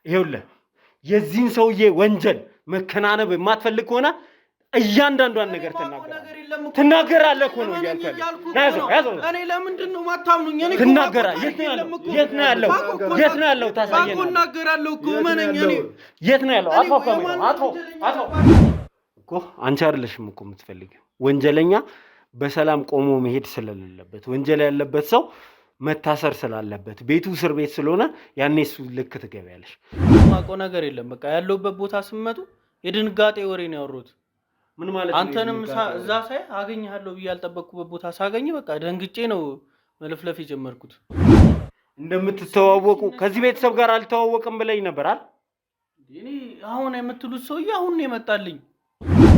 ይኸውልህ የዚህን ሰውዬ ወንጀል መከናነብ የማትፈልግ ከሆነ እያንዳንዷን ነገር ትናገራለህ እኮ ነው እያልኩ ያዘው እኔ ለምንድን ነው ማታምኑኝ? እኔ ትናገራለህ። የት ነው ያለው? ታሳየኝ እኮ እናገራለሁ እኮ መነኝ። እኔ የት ነው ያለው? አቶ እኮ አንቺ አይደለሽም እኮ የምትፈልጊው። ወንጀለኛ በሰላም ቆሞ መሄድ ስለሌለበት፣ ወንጀል ያለበት ሰው መታሰር ስላለበት፣ ቤቱ እስር ቤት ስለሆነ ያኔ እሱ ልክ ትገቢያለሽ። ማውቀው ነገር የለም። በቃ ያለውበት ቦታ ስመጡ የድንጋጤ ወሬ ነው ያወሩት። ምን ማለት ነው? አንተንም እዛ ሳይ አገኘሃለሁ ብዬ ያልጠበቅኩበት ቦታ ሳገኝ በቃ ደንግጬ ነው መለፍለፍ የጀመርኩት። እንደምትተዋወቁ ከዚህ ቤተሰብ ጋር አልተዋወቅም ብለኝ ነበር አይደል? እኔ አሁን የምትሉት ሰውዬ አሁን ነው የመጣልኝ።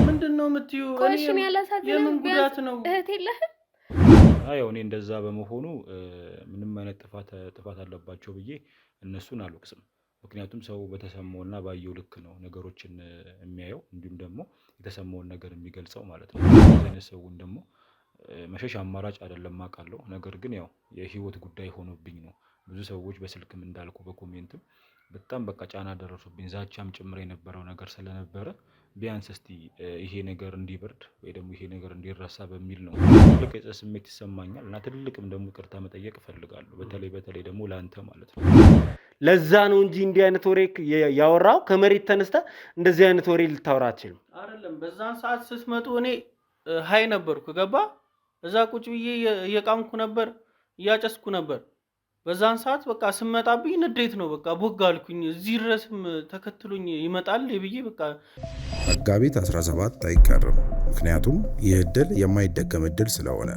ምንድነው የምትዩ? ቆሽም ያላሳየን ቢያንስ ነው እህት የለህም? አዎ እኔ እንደዛ በመሆኑ ምንም አይነት ጥፋት አለባቸው ብዬ እነሱን አልወቅስም። ምክንያቱም ሰው በተሰማውና ባየው ልክ ነው ነገሮችን የሚያየው እንዲሁም ደግሞ የተሰማውን ነገር የሚገልጸው ማለት ነው። አይነት ሰውን ደግሞ መሸሽ አማራጭ አይደለም አውቃለሁ። ነገር ግን ያው የህይወት ጉዳይ ሆኖብኝ ነው። ብዙ ሰዎች በስልክም እንዳልኩ በኮሜንትም በጣም በቃ ጫና ደረሱብኝ። ዛቻም ጭምር የነበረው ነገር ስለነበረ ቢያንስ እስቲ ይሄ ነገር እንዲበርድ ወይ ደግሞ ይሄ ነገር እንዲረሳ በሚል ነው። ትልቅ ስሜት ይሰማኛል እና ትልቅም ደግሞ ይቅርታ መጠየቅ እፈልጋለሁ። በተለይ ደግሞ ላንተ ማለት ነው። ለዛ ነው እንጂ እንዲህ አይነት ወሬ ያወራው። ከመሬት ተነስተ እንደዚህ አይነት ወሬ ልታወራ አትችልም። አይደለም በዛን ሰዓት ስትመጡ እኔ ሃይ ነበርኩ። ገባ እዛ ቁጭ ብዬ እየቃምኩ ነበር፣ እያጨስኩ ነበር። በዛን ሰዓት በቃ ስመጣብኝ ንዴት ነው በቃ ቦግ አልኩኝ። እዚህ ድረስም ተከትሎኝ ይመጣል ብዬ በቃ መጋቢት 17 አይቀርም። ምክንያቱም ይህ እድል የማይደገም እድል ስለሆነ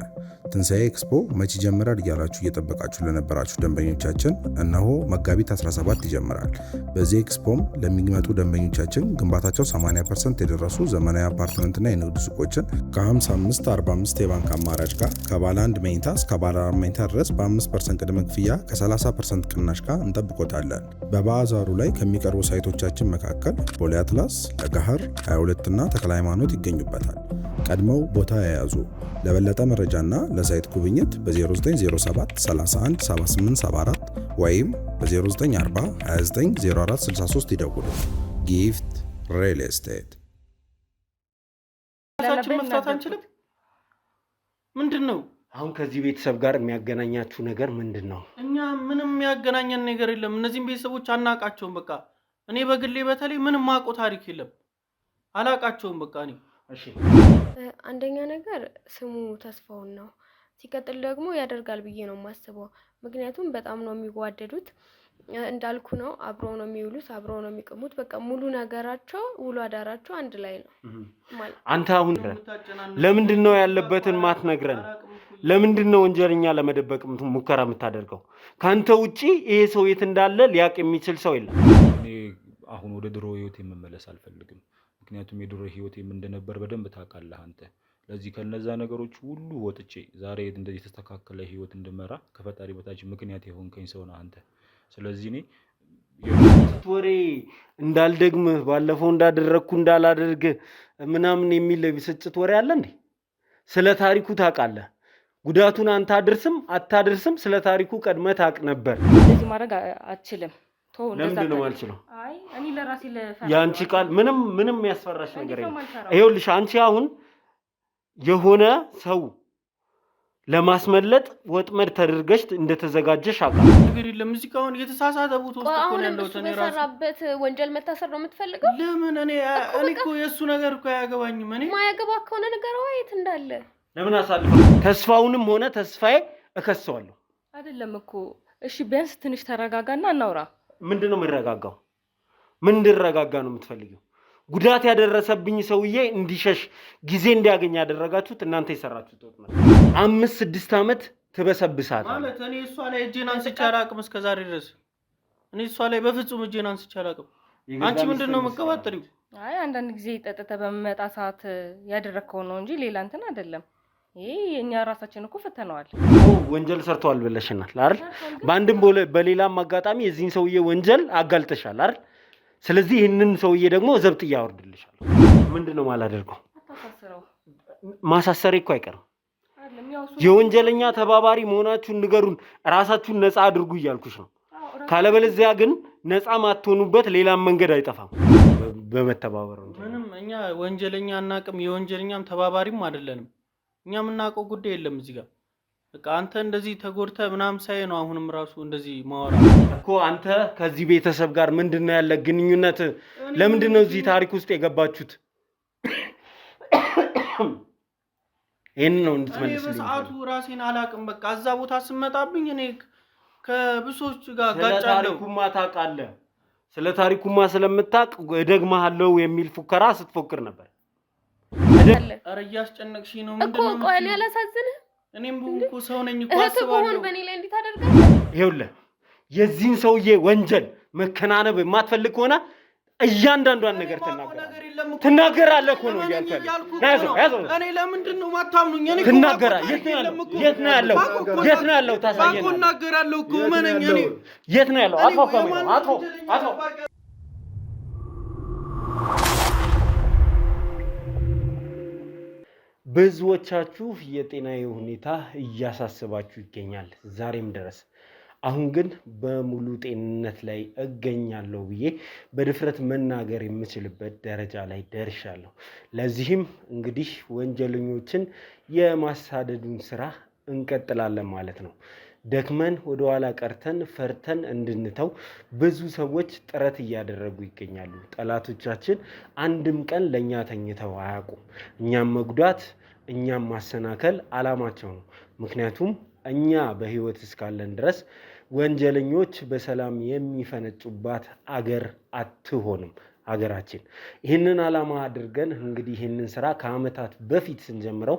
ትንሣኤ ኤክስፖ መቼ ይጀምራል እያላችሁ እየጠበቃችሁ ለነበራችሁ ደንበኞቻችን እነሆ መጋቢት 17 ይጀምራል። በዚህ ኤክስፖም ለሚመጡ ደንበኞቻችን ግንባታቸው 80% የደረሱ ዘመናዊ አፓርትመንትና የንግድ ሱቆችን ከ55-45 የባንክ አማራጭ ጋር ከባለ 1 መኝታ እስከ ባለ 4 መኝታ ድረስ በ5% ቅድመ ክፍያ ከ30% ቅናሽ ጋር እንጠብቆታለን። በባዛሩ ላይ ከሚቀርቡ ሳይቶቻችን መካከል ቦሌ አትላስ፣ ለገሃር 22 እና ተክለ ሃይማኖት ይገኙበታል። ቀድመው ቦታ የያዙ። ለበለጠ መረጃና ለሳይት ጉብኝት በ0907 31 7874 ወይም በ0940 29 04 63 ይደውሉ። ጊፍት ሪል ስቴት። ራሳችን መፍታት አንችልም? ምንድነው አሁን ከዚህ ቤተሰብ ጋር የሚያገናኛችሁ ነገር ምንድነው? እኛ ምንም የሚያገናኘን ነገር የለም። እነዚህም ቤተሰቦች አናቃቸውም። በቃ እኔ በግሌ በተለይ ምንም ማቆ ታሪክ የለም። አላቃቸውም በቃ እኔ እሺ አንደኛ ነገር ስሙ ተስፋውን ነው። ሲቀጥል ደግሞ ያደርጋል ብዬ ነው የማስበው። ምክንያቱም በጣም ነው የሚዋደዱት። እንዳልኩ ነው አብረው ነው የሚውሉት፣ አብረው ነው የሚቀሙት። በቃ ሙሉ ነገራቸው ውሎ አዳራቸው አንድ ላይ ነው ማለት። አንተ አሁን ለምንድን ነው ያለበትን ማትነግረን? ለምንድን ነው ወንጀለኛ ለመደበቅ ሙከራ የምታደርገው? ካንተ ውጪ ይሄ ሰው የት እንዳለ ሊያቅ የሚችል ሰው የለም። እኔ አሁን ወደ ድሮ ህይወቴ መመለስ አልፈልግም። ምክንያቱም የድሮ ህይወቴ ምን እንደነበር በደንብ ታውቃለህ አንተ። ለዚህ ከነዛ ነገሮች ሁሉ ወጥቼ ዛሬ እንደዚህ ተስተካከለ ህይወት እንድመራ ከፈጣሪ በታች ምክንያት የሆንከኝ ሰው ነህ አንተ። ስለዚህ እኔ ወሬ እንዳልደግም ባለፈው እንዳደረኩ እንዳላደርግ ምናምን የሚል ብስጭት ወሬ አለ እንዴ? ስለ ታሪኩ ታውቃለህ። ጉዳቱን አንተ አታድርስም ስለ ታሪኩ ቀድመህ ታውቅ ነበር። እንደዚህ ማድረግ አትችልም። ለምንድን ነው የማልችለው? አይ እኔ ለራሴ ያንቺ ቃል ምንም ያስፈራሽ ነገር የለም። ይኸውልሽ አንቺ አሁን የሆነ ሰው ለማስመለጥ ወጥመድ ተደርገሽ እንደተዘጋጀሽ አውቃለሁ። ነገር የለም እዚህ ጋር አሁን የተሳሳተ ቦታ ውስጥ እኮ ነው ያለሁት። እኔ ራሴ በሰራበት ወንጀል መታሰር ነው የምትፈልገው? ለምን እኔ እኮ የእሱ ነገር እኮ አያገባኝም። እኔ ማያገባ ከሆነ ነገር የት እንዳለ ለምን አሳልፈ ተስፋውንም ሆነ ተስፋዬ እከሰዋለሁ። አይደለም እኮ እሺ ቢያንስ ትንሽ ተረጋጋና እናውራ። ምንድነው የምረጋጋው? ምን እንድረጋጋ ነው የምትፈልጊው? ጉዳት ያደረሰብኝ ሰውዬ እንዲሸሽ ጊዜ እንዲያገኝ ያደረጋችሁት እናንተ የሰራችሁት ወጥመድ 5-6 ዓመት ትበሰብሳት ማለት። እኔ እሷ ላይ እጄን አንስቼ አላውቅም እስከዛሬ ድረስ። እኔ እሷ ላይ በፍጹም እጄን አንስቼ አላውቅም። አንቺ ምንድነው መቀባጠሪው? አይ አንዳንድ ጊዜ ጠጥተህ በመጣ ሰዓት ያደረከው ነው እንጂ ሌላ እንትን አይደለም። ይሄ የኛ ራሳችን እኮ ፈተነዋል። ወንጀል ሰርተዋል ብለሽናል አይደል? በአንድም በሌላም አጋጣሚ የዚህን ሰውዬ ወንጀል አጋልጠሻል አይደል? ስለዚህ ይህንን ሰውዬ ደግሞ ዘብጥ ያወርድልሻል። ምንድነው ማላደርገው? ማሳሰሬ እኮ አይቀርም። የወንጀለኛ ተባባሪ መሆናችሁን ንገሩን፣ ራሳችሁን ነፃ አድርጉ እያልኩሽ ነው። ካለበለዚያ ግን ነፃ ማትሆኑበት ሌላም መንገድ አይጠፋም በመተባበር ነው። ምንም እኛ ወንጀለኛ አናቅም፣ የወንጀለኛም ተባባሪም አይደለንም። እኛ የምናውቀው ጉዳይ የለም እዚህ ጋር። በቃ አንተ እንደዚህ ተጎድተህ ምናምን ሳይ ነው አሁንም ራሱ እንደዚህ ማወራ እኮ። አንተ ከዚህ ቤተሰብ ጋር ምንድነው ያለ ግንኙነት? ለምንድነው እዚህ ታሪክ ውስጥ የገባችሁት? ይሄን ነው እንድትመልስልኝ። በሰዓቱ ራሴን አላቅም። በቃ እዛ ቦታ ስመጣብኝ እኔ ከብሶች ጋር ጋጫለሁ። ታሪኩማ ታውቃለህ። ስለ ታሪኩማ ስለምታውቅ እደግምሃለሁ የሚል ፉከራ ስትፎክር ነበር። ኧረ እያስጨነቅሽኝ ነው። ምንድነው እኮ ቆይ እኔ አላሳዝንህ? እኔም እኮ ሰው ነኝ እኮ አስባለሁ። በእኔ ላይ እንዴት አደርጋለሁ? ይኸውልህ የዚህን ሰውዬ ወንጀል መከናነብ የማትፈልግ ከሆነ እያንዳንዷን ነገር ትናገራለህ እኮ ነው እያልኩ ያዘው። እኔ ለምንድን ነው የማታምኑኝ? እኔ ትናገራለህ። የት ነው ያለው? ታሳየናለህ። እናገራለሁ እኮ መነኝ። እኔ የት ነው ያለው? አቶ ብዙዎቻችሁ የጤናዬ ሁኔታ እያሳስባችሁ ይገኛል ዛሬም ድረስ። አሁን ግን በሙሉ ጤንነት ላይ እገኛለሁ ብዬ በድፍረት መናገር የምችልበት ደረጃ ላይ ደርሻለሁ። ለዚህም እንግዲህ ወንጀለኞችን የማሳደዱን ስራ እንቀጥላለን ማለት ነው። ደክመን ወደኋላ ቀርተን ፈርተን እንድንተው ብዙ ሰዎች ጥረት እያደረጉ ይገኛሉ። ጠላቶቻችን አንድም ቀን ለእኛ ተኝተው አያውቁም። እኛም መጉዳት፣ እኛም ማሰናከል አላማቸው ነው። ምክንያቱም እኛ በህይወት እስካለን ድረስ ወንጀለኞች በሰላም የሚፈነጩባት አገር አትሆንም ሀገራችን። ይህንን አላማ አድርገን እንግዲህ ይህንን ስራ ከአመታት በፊት ስንጀምረው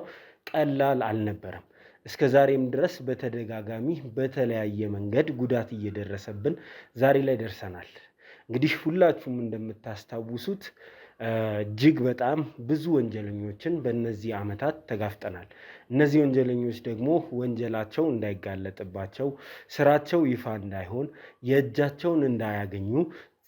ቀላል አልነበረም። እስከ ዛሬም ድረስ በተደጋጋሚ በተለያየ መንገድ ጉዳት እየደረሰብን ዛሬ ላይ ደርሰናል። እንግዲህ ሁላችሁም እንደምታስታውሱት እጅግ በጣም ብዙ ወንጀለኞችን በእነዚህ አመታት ተጋፍጠናል። እነዚህ ወንጀለኞች ደግሞ ወንጀላቸው እንዳይጋለጥባቸው፣ ስራቸው ይፋ እንዳይሆን፣ የእጃቸውን እንዳያገኙ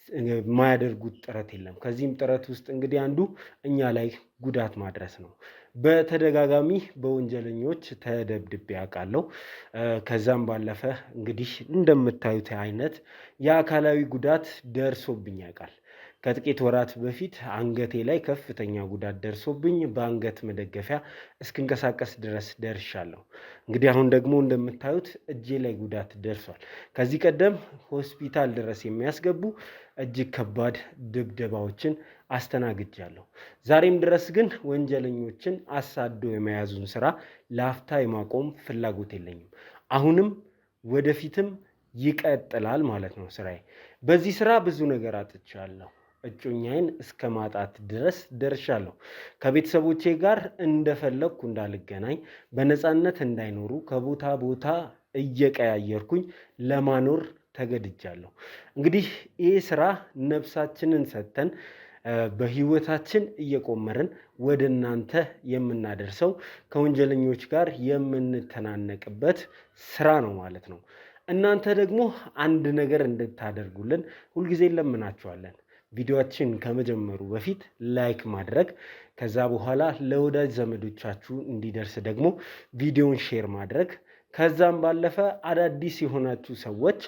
የማያደርጉት ጥረት የለም። ከዚህም ጥረት ውስጥ እንግዲህ አንዱ እኛ ላይ ጉዳት ማድረስ ነው። በተደጋጋሚ በወንጀለኞች ተደብድቤ አውቃለሁ። ከዛም ባለፈ እንግዲህ እንደምታዩት አይነት የአካላዊ ጉዳት ደርሶብኝ ያውቃል። ከጥቂት ወራት በፊት አንገቴ ላይ ከፍተኛ ጉዳት ደርሶብኝ በአንገት መደገፊያ እስክንቀሳቀስ ድረስ ደርሻለሁ። እንግዲህ አሁን ደግሞ እንደምታዩት እጄ ላይ ጉዳት ደርሷል። ከዚህ ቀደም ሆስፒታል ድረስ የሚያስገቡ እጅግ ከባድ ድብደባዎችን አስተናግጃለሁ። ዛሬም ድረስ ግን ወንጀለኞችን አሳዶ የመያዙን ስራ ለአፍታ የማቆም ፍላጎት የለኝም። አሁንም ወደፊትም ይቀጥላል ማለት ነው ስራዬ። በዚህ ስራ ብዙ ነገር አጥቻለሁ። እጮኛዬን እስከ ማጣት ድረስ ደርሻለሁ። ከቤተሰቦቼ ጋር እንደፈለግኩ እንዳልገናኝ፣ በነፃነት እንዳይኖሩ ከቦታ ቦታ እየቀያየርኩኝ ለማኖር ተገድጃለሁ። እንግዲህ ይህ ስራ ነፍሳችንን ሰጥተን በህይወታችን እየቆመርን ወደ እናንተ የምናደርሰው ከወንጀለኞች ጋር የምንተናነቅበት ስራ ነው ማለት ነው። እናንተ ደግሞ አንድ ነገር እንድታደርጉልን ሁልጊዜ እንለምናችኋለን። ቪዲዮአችን ከመጀመሩ በፊት ላይክ ማድረግ፣ ከዛ በኋላ ለወዳጅ ዘመዶቻችሁ እንዲደርስ ደግሞ ቪዲዮን ሼር ማድረግ፣ ከዛም ባለፈ አዳዲስ የሆናችሁ ሰዎች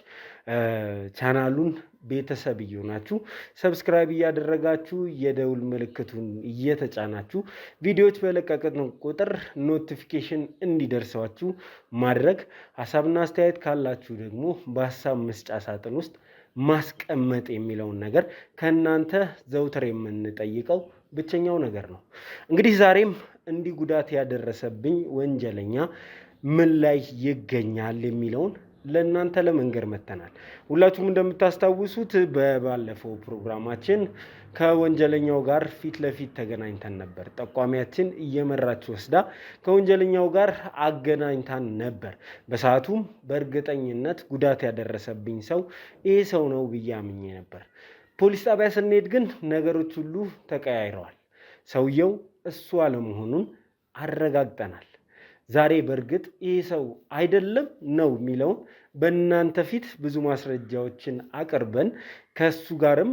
ቻናሉን ቤተሰብ እየሆናችሁ ሰብስክራይብ እያደረጋችሁ የደውል ምልክቱን እየተጫናችሁ ቪዲዮዎች በለቀቅን ቁጥር ኖቲፊኬሽን እንዲደርሳችሁ ማድረግ፣ ሀሳብና አስተያየት ካላችሁ ደግሞ በሀሳብ መስጫ ሳጥን ውስጥ ማስቀመጥ የሚለውን ነገር ከእናንተ ዘውትር የምንጠይቀው ብቸኛው ነገር ነው። እንግዲህ ዛሬም እንዲህ ጉዳት ያደረሰብኝ ወንጀለኛ ምን ላይ ይገኛል የሚለውን ለእናንተ ለመንገር መተናል። ሁላችሁም እንደምታስታውሱት በባለፈው ፕሮግራማችን ከወንጀለኛው ጋር ፊት ለፊት ተገናኝተን ነበር። ጠቋሚያችን እየመራች ወስዳ ከወንጀለኛው ጋር አገናኝታን ነበር። በሰዓቱም በእርግጠኝነት ጉዳት ያደረሰብኝ ሰው ይህ ሰው ነው ብዬ አምኜ ነበር። ፖሊስ ጣቢያ ስንሄድ ግን ነገሮች ሁሉ ተቀያይረዋል። ሰውየው እሱ አለመሆኑን አረጋግጠናል። ዛሬ በእርግጥ ይህ ሰው አይደለም ነው የሚለውን በእናንተ ፊት ብዙ ማስረጃዎችን አቅርበን ከሱ ጋርም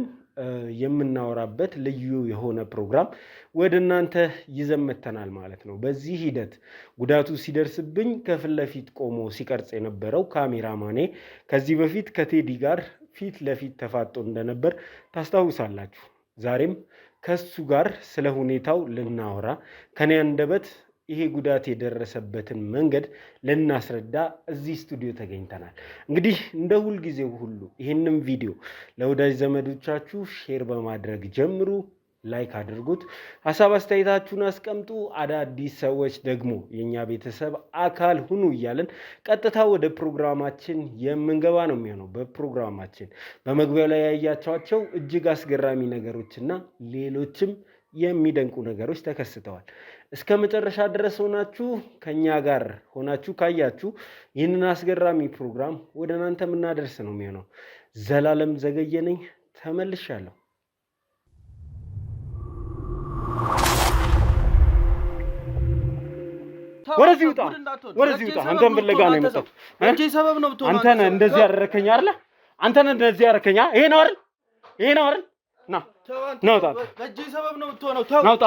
የምናወራበት ልዩ የሆነ ፕሮግራም ወደ እናንተ ይዘን መጥተናል ማለት ነው። በዚህ ሂደት ጉዳቱ ሲደርስብኝ ከፊት ለፊት ቆሞ ሲቀርጽ የነበረው ካሜራማኔ ከዚህ በፊት ከቴዲ ጋር ፊት ለፊት ተፋጦ እንደነበር ታስታውሳላችሁ። ዛሬም ከሱ ጋር ስለ ሁኔታው ልናወራ ከኔ አንደበት ይሄ ጉዳት የደረሰበትን መንገድ ልናስረዳ እዚህ ስቱዲዮ ተገኝተናል። እንግዲህ እንደ ሁልጊዜው ሁሉ ይህንም ቪዲዮ ለወዳጅ ዘመዶቻችሁ ሼር በማድረግ ጀምሩ። ላይክ አድርጉት፣ ሀሳብ አስተያየታችሁን አስቀምጡ። አዳዲስ ሰዎች ደግሞ የኛ ቤተሰብ አካል ሁኑ እያለን ቀጥታ ወደ ፕሮግራማችን የምንገባ ነው የሚሆነው። በፕሮግራማችን በመግቢያው ላይ ያያቸዋቸው እጅግ አስገራሚ ነገሮችና ሌሎችም የሚደንቁ ነገሮች ተከስተዋል። እስከ መጨረሻ ድረስ ሆናችሁ ከኛ ጋር ሆናችሁ ካያችሁ ይህንን አስገራሚ ፕሮግራም ወደ እናንተ የምናደርስ ነው የሚሆነው። ዘላለም ዘገየ ነኝ፣ ተመልሻለሁ። ወደዚህ ውጣ፣ ወደዚህ ውጣ። አንተን ፍለጋ ነው የመጣሁት። እጄ ሰበብ ነው ብትሆን አንተ ነህ እንደዚህ ያደረከኝ አይደለ? አንተ ነህ እንደዚህ ያደረከኝ። ይሄ ነው አይደል? ይሄ ነው አይደል? ና ውጣ። እጄ ሰበብ ነው ብትሆነው። ና ውጣ።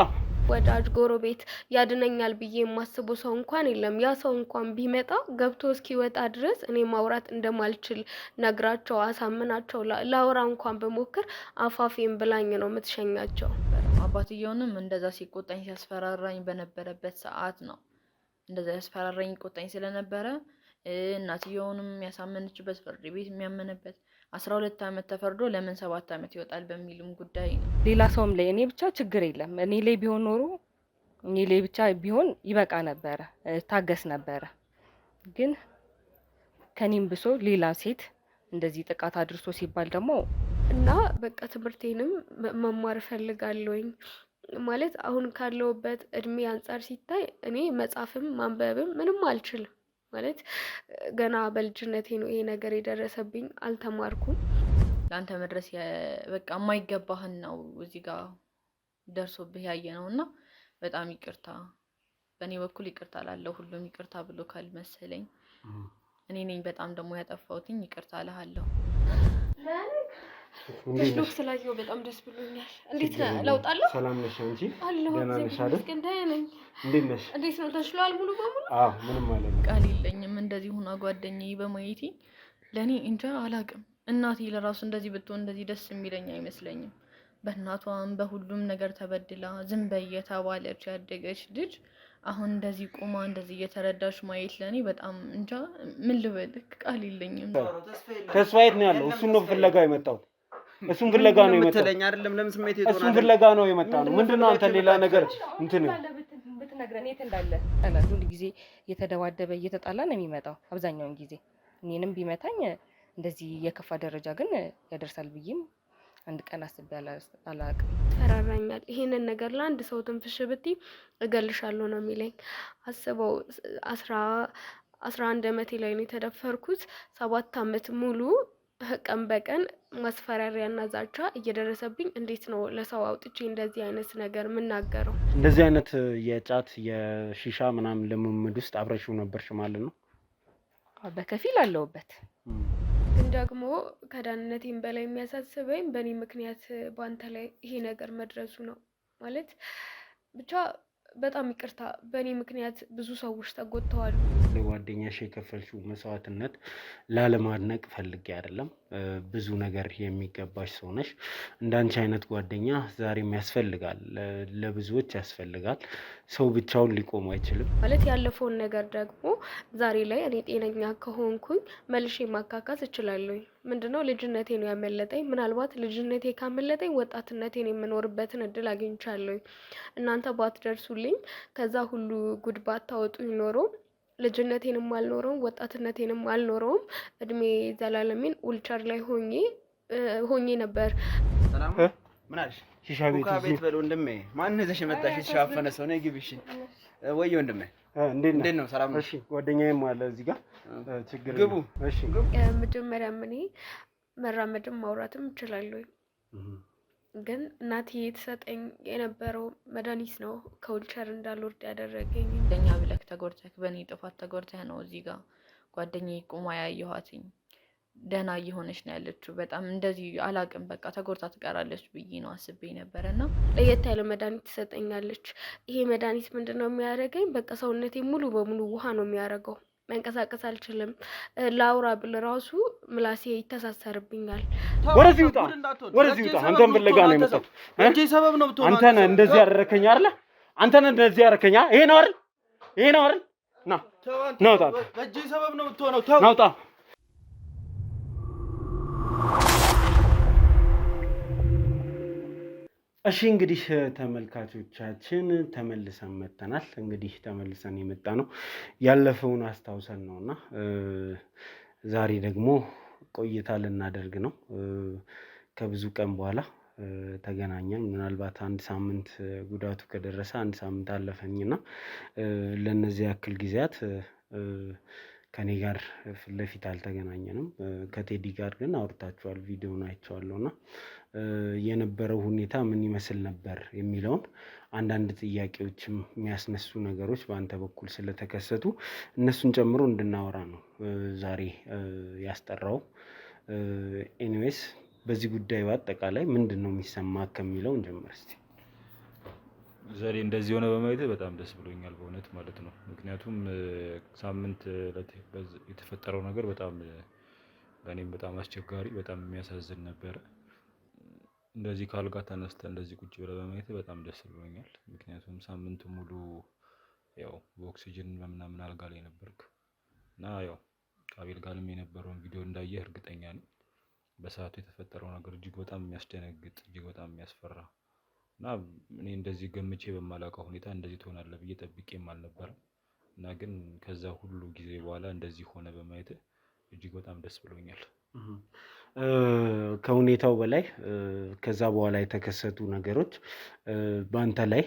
ወዳጅ ጎረቤት ያድነኛል ብዬ የማስበው ሰው እንኳን የለም። ያ ሰው እንኳን ቢመጣ ገብቶ እስኪወጣ ድረስ እኔ ማውራት እንደማልችል ነግራቸው አሳምናቸው ላውራ እንኳን በሞክር አፋፌን ብላኝ ነው የምትሸኛቸው። አባትየውንም እንደዛ ሲቆጣኝ ሲያስፈራራኝ በነበረበት ሰዓት ነው እንደዛ ያስፈራራኝ ቆጣኝ ስለነበረ እናትየውንም ያሳመነችበት ፍርድ ቤት የሚያመነበት 12 አመት ተፈርዶ ለምን 7 አመት ይወጣል በሚልም ጉዳይ ነው። ሌላ ሰውም ላይ እኔ ብቻ ችግር የለም። እኔ ላይ ቢሆን ኖሮ እኔ ላይ ብቻ ቢሆን ይበቃ ነበረ፣ ታገስ ነበረ። ግን ከኔም ብሶ ሌላ ሴት እንደዚህ ጥቃት አድርሶ ሲባል ደግሞ እና በቃ ትምህርቴንም መማር ፈልጋለሁኝ ማለት አሁን ካለውበት እድሜ አንፃር ሲታይ እኔ መጻፍም ማንበብም ምንም አልችልም። ማለት ገና በልጅነቴ ነው ይሄ ነገር የደረሰብኝ፣ አልተማርኩም። ለአንተ መድረስ በቃ የማይገባህን ነው እዚህ ጋር ደርሶብህ ያየ ነውና በጣም ይቅርታ፣ በእኔ በኩል ይቅርታ ላለው ሁሉም ይቅርታ ብሎ ካልመሰለኝ እኔ ነኝ በጣም ደግሞ ያጠፋሁትኝ። ይቅርታ እልሃለሁ። ቲክቶክ ስላየው በጣም ደስ ብሎኛል። እንዴት ለውጣለሁ? ሰላም ነሽ አንቺ? ደህና ነሽ አይደል? እንዴት ነሽ? እንዴት ነው ተሽሏል ሙሉ በሙሉ? አዎ ምንም ማለት ቃል የለኝም። እንደዚህ ሆና ጓደኛዬ በማየቴ ለኔ እንጃ አላቅም። እናቴ ለራሱ እንደዚህ ብትሆን እንደዚህ ደስ የሚለኝ አይመስለኝም። በእናቷም በሁሉም ነገር ተበድላ ዝም በይ የተባለች ያደገች ልጅ አሁን እንደዚህ ቆማ እንደዚህ እየተረዳሽ ማየት ለኔ በጣም እንጃ ምን ልበልክ፣ ቃል የለኝም። ተስፋዬ ነው ያለው። እሱን ነው ፍለጋ የመጣው። እሱን ፍለጋ ነው የመጣው። አይደለም ለምን ስሜት ይተውና እሱን ፍለጋ ነው የመጣው። ምንድነው አንተ ሌላ ነገር እንትን ብትነግረን የት እንዳለ ሁሉ ጊዜ እየተደባደበ እየተጣላ ነው የሚመጣው አብዛኛውን ጊዜ። እኔንም ቢመታኝ እንደዚህ የከፋ ደረጃ ግን ያደርሳል ብዬም አንድ ቀን አስቤ አላውቅም። ፈራራኛል። ይሄንን ነገር ለአንድ ሰው ትንፍሽ ብትይ እገልሻለሁ ነው የሚለኝ። አስበው 11 ዓመቴ ላይ ነው የተደፈርኩት። 7 ዓመት ሙሉ ቀን በቀን ማስፈራሪያና ዛቻ እየደረሰብኝ እንዴት ነው ለሰው አውጥቼ እንደዚህ አይነት ነገር የምናገረው? እንደዚህ አይነት የጫት የሺሻ ምናምን ልምምድ ውስጥ አብረሽው ነበርሽ ማለት ነው? በከፊል አለውበት። ግን ደግሞ ከዳንነቴም በላይ የሚያሳስበኝ በእኔ ምክንያት በአንተ ላይ ይሄ ነገር መድረሱ ነው። ማለት ብቻ በጣም ይቅርታ፣ በእኔ ምክንያት ብዙ ሰዎች ተጎድተዋል። ለጓደኛሽ የከፈልሽው መስዋዕትነት ላለማድነቅ ፈልጌ አይደለም። ብዙ ነገር የሚገባሽ ሰው ነሽ። እንዳንቺ አይነት ጓደኛ ዛሬም ያስፈልጋል፣ ለብዙዎች ያስፈልጋል። ሰው ብቻውን ሊቆም አይችልም። ማለት ያለፈውን ነገር ደግሞ ዛሬ ላይ እኔ ጤነኛ ከሆንኩኝ መልሼ ማካካስ እችላለሁ። ምንድነው ልጅነቴ ነው ያመለጠኝ። ምናልባት ልጅነቴ ካመለጠኝ ወጣትነቴን የምኖርበትን እድል አግኝቻለሁ። እናንተ ባትደርሱልኝ ከዛ ሁሉ ጉድ ባታወጡኝ ኖሮ ልጅነቴንም አልኖረውም ወጣትነቴንም አልኖረውም። እድሜ ዘላለሜን ዊልቸር ላይ ሆኜ ነበር። ሰላም ምን አልሽ? ሺሻ ቤት በለው ወንድሜ። ማን ይዘሽ መጣሽ? የተሻፈነ ሰው ነው ግቢሽ። ወይ ወንድሜ እንዴት ነው? ሰላም ነው? እሺ ጓደኛዬም አለ እዚህ ጋር ችግር ግቡ። እሺ መጀመሪያ እኔ መራመድም ማውራትም እችላለሁ። ግን እናቴ የተሰጠኝ የነበረው መድኃኒት ነው ከዊልቸር እንዳልወርድ ያደረገኝ። ለኛ ብለክ ተጎድተክ በእኔ ጥፋት ተጎድተህ ነው እዚህ ጋር ጓደኛዬ ቆማ ያየኋትኝ። ደህና እየሆነች ነው ያለችው። በጣም እንደዚህ አላቅም በቃ ተጎድታ ትቀራለች ብዬ ነው አስቤ ነበርና ለየት ያለ መድኃኒት ትሰጠኛለች። ይሄ መድኃኒት ምንድነው የሚያደርገኝ? በቃ ሰውነቴ ሙሉ በሙሉ ውሃ ነው የሚያደርገው። መንቀሳቀስ አልችልም። ላውራ ብል ራሱ ምላሴ ይተሳሰርብኛል። ወደዚህ ውጣ፣ ወደዚህ ውጣ። አንተን ፍለጋ ነው የመጣሁት። እጄ ሰበብ ነው ብትሆን አንተ ነህ እንደዚህ ያደረከኝ አይደለ? አንተ ነህ እንደዚህ ያደረከኝ። ይሄ ነው አይደል? ይሄ ነው አይደል? ና ና፣ ውጣ። እጄ ሰበብ ነው ብትሆነው። ተው፣ ና ውጣ። እሺ እንግዲህ ተመልካቾቻችን ተመልሰን መጥተናል። እንግዲህ ተመልሰን የመጣ ነው ያለፈውን አስታውሰን ነውና ዛሬ ደግሞ ቆይታ ልናደርግ ነው። ከብዙ ቀን በኋላ ተገናኘን። ምናልባት አንድ ሳምንት ጉዳቱ ከደረሰ አንድ ሳምንት አለፈኝና ለነዚህ ያክል ጊዜያት ከኔ ጋር ፊት ለፊት አልተገናኘንም። ከቴዲ ጋር ግን አውርታችኋል፣ ቪዲዮውን አይቼዋለሁና የነበረው ሁኔታ ምን ይመስል ነበር የሚለውን አንዳንድ ጥያቄዎችም የሚያስነሱ ነገሮች በአንተ በኩል ስለተከሰቱ እነሱን ጨምሮ እንድናወራ ነው ዛሬ ያስጠራው። ኤኒዌይስ በዚህ ጉዳይ በአጠቃላይ ምንድን ነው የሚሰማ ከሚለው እንጀምር እስቲ። ዛሬ እንደዚህ ሆነ በማየት በጣም ደስ ብሎኛል በእውነት ማለት ነው። ምክንያቱም ሳምንት የተፈጠረው ነገር በጣም ለእኔም በጣም አስቸጋሪ፣ በጣም የሚያሳዝን ነበረ። እንደዚህ ካልጋ ተነስተ እንደዚህ ቁጭ ብለህ በማየት በጣም ደስ ብሎኛል። ምክንያቱም ሳምንቱ ሙሉ ያው በኦክሲጅን በምናምን አልጋ ላይ ነበርክ እና ያው ከአቤል ጋርም የነበረውን ቪዲዮ እንዳየህ እርግጠኛ ነኝ። በሰዓቱ የተፈጠረው ነገር እጅግ በጣም የሚያስደነግጥ፣ እጅግ በጣም የሚያስፈራ እና እኔ እንደዚህ ገምቼ በማላውቀው ሁኔታ እንደዚህ ትሆናለህ ብዬ ጠብቄም አልነበረም እና ግን ከዛ ሁሉ ጊዜ በኋላ እንደዚህ ሆነ በማየት እጅግ በጣም ደስ ብሎኛል። ከሁኔታው በላይ ከዛ በኋላ የተከሰቱ ነገሮች በአንተ ላይ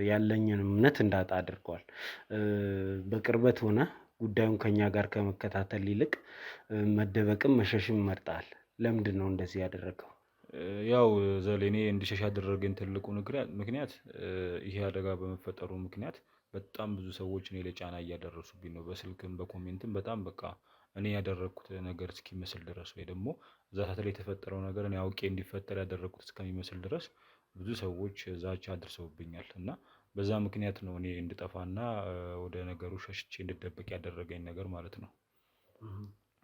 ያለኝን እምነት እንዳጣ አድርገዋል። በቅርበት ሆነ ጉዳዩን ከኛ ጋር ከመከታተል ይልቅ መደበቅም መሸሽም መርጠሃል። ለምንድን ነው እንደዚህ ያደረገው? ያው ዘሌኔ እንዲሸሽ ያደረገኝ ትልቁ ምክንያት ይሄ አደጋ በመፈጠሩ ምክንያት በጣም ብዙ ሰዎች እኔ ላይ ጫና እያደረሱብኝ ነው። በስልክም በኮሜንትም በጣም በቃ እኔ ያደረኩት ነገር እስኪመስል ድረስ ወይ ደግሞ እዛ ሰዓት ላይ የተፈጠረው ነገር እኔ አውቄ እንዲፈጠር ያደረኩት እስከሚመስል ድረስ ብዙ ሰዎች ዛቻ አድርሰውብኛል እና በዛ ምክንያት ነው እኔ እንድጠፋና ወደ ነገሩ ሸሽቼ እንድደበቅ ያደረገኝ ነገር ማለት ነው።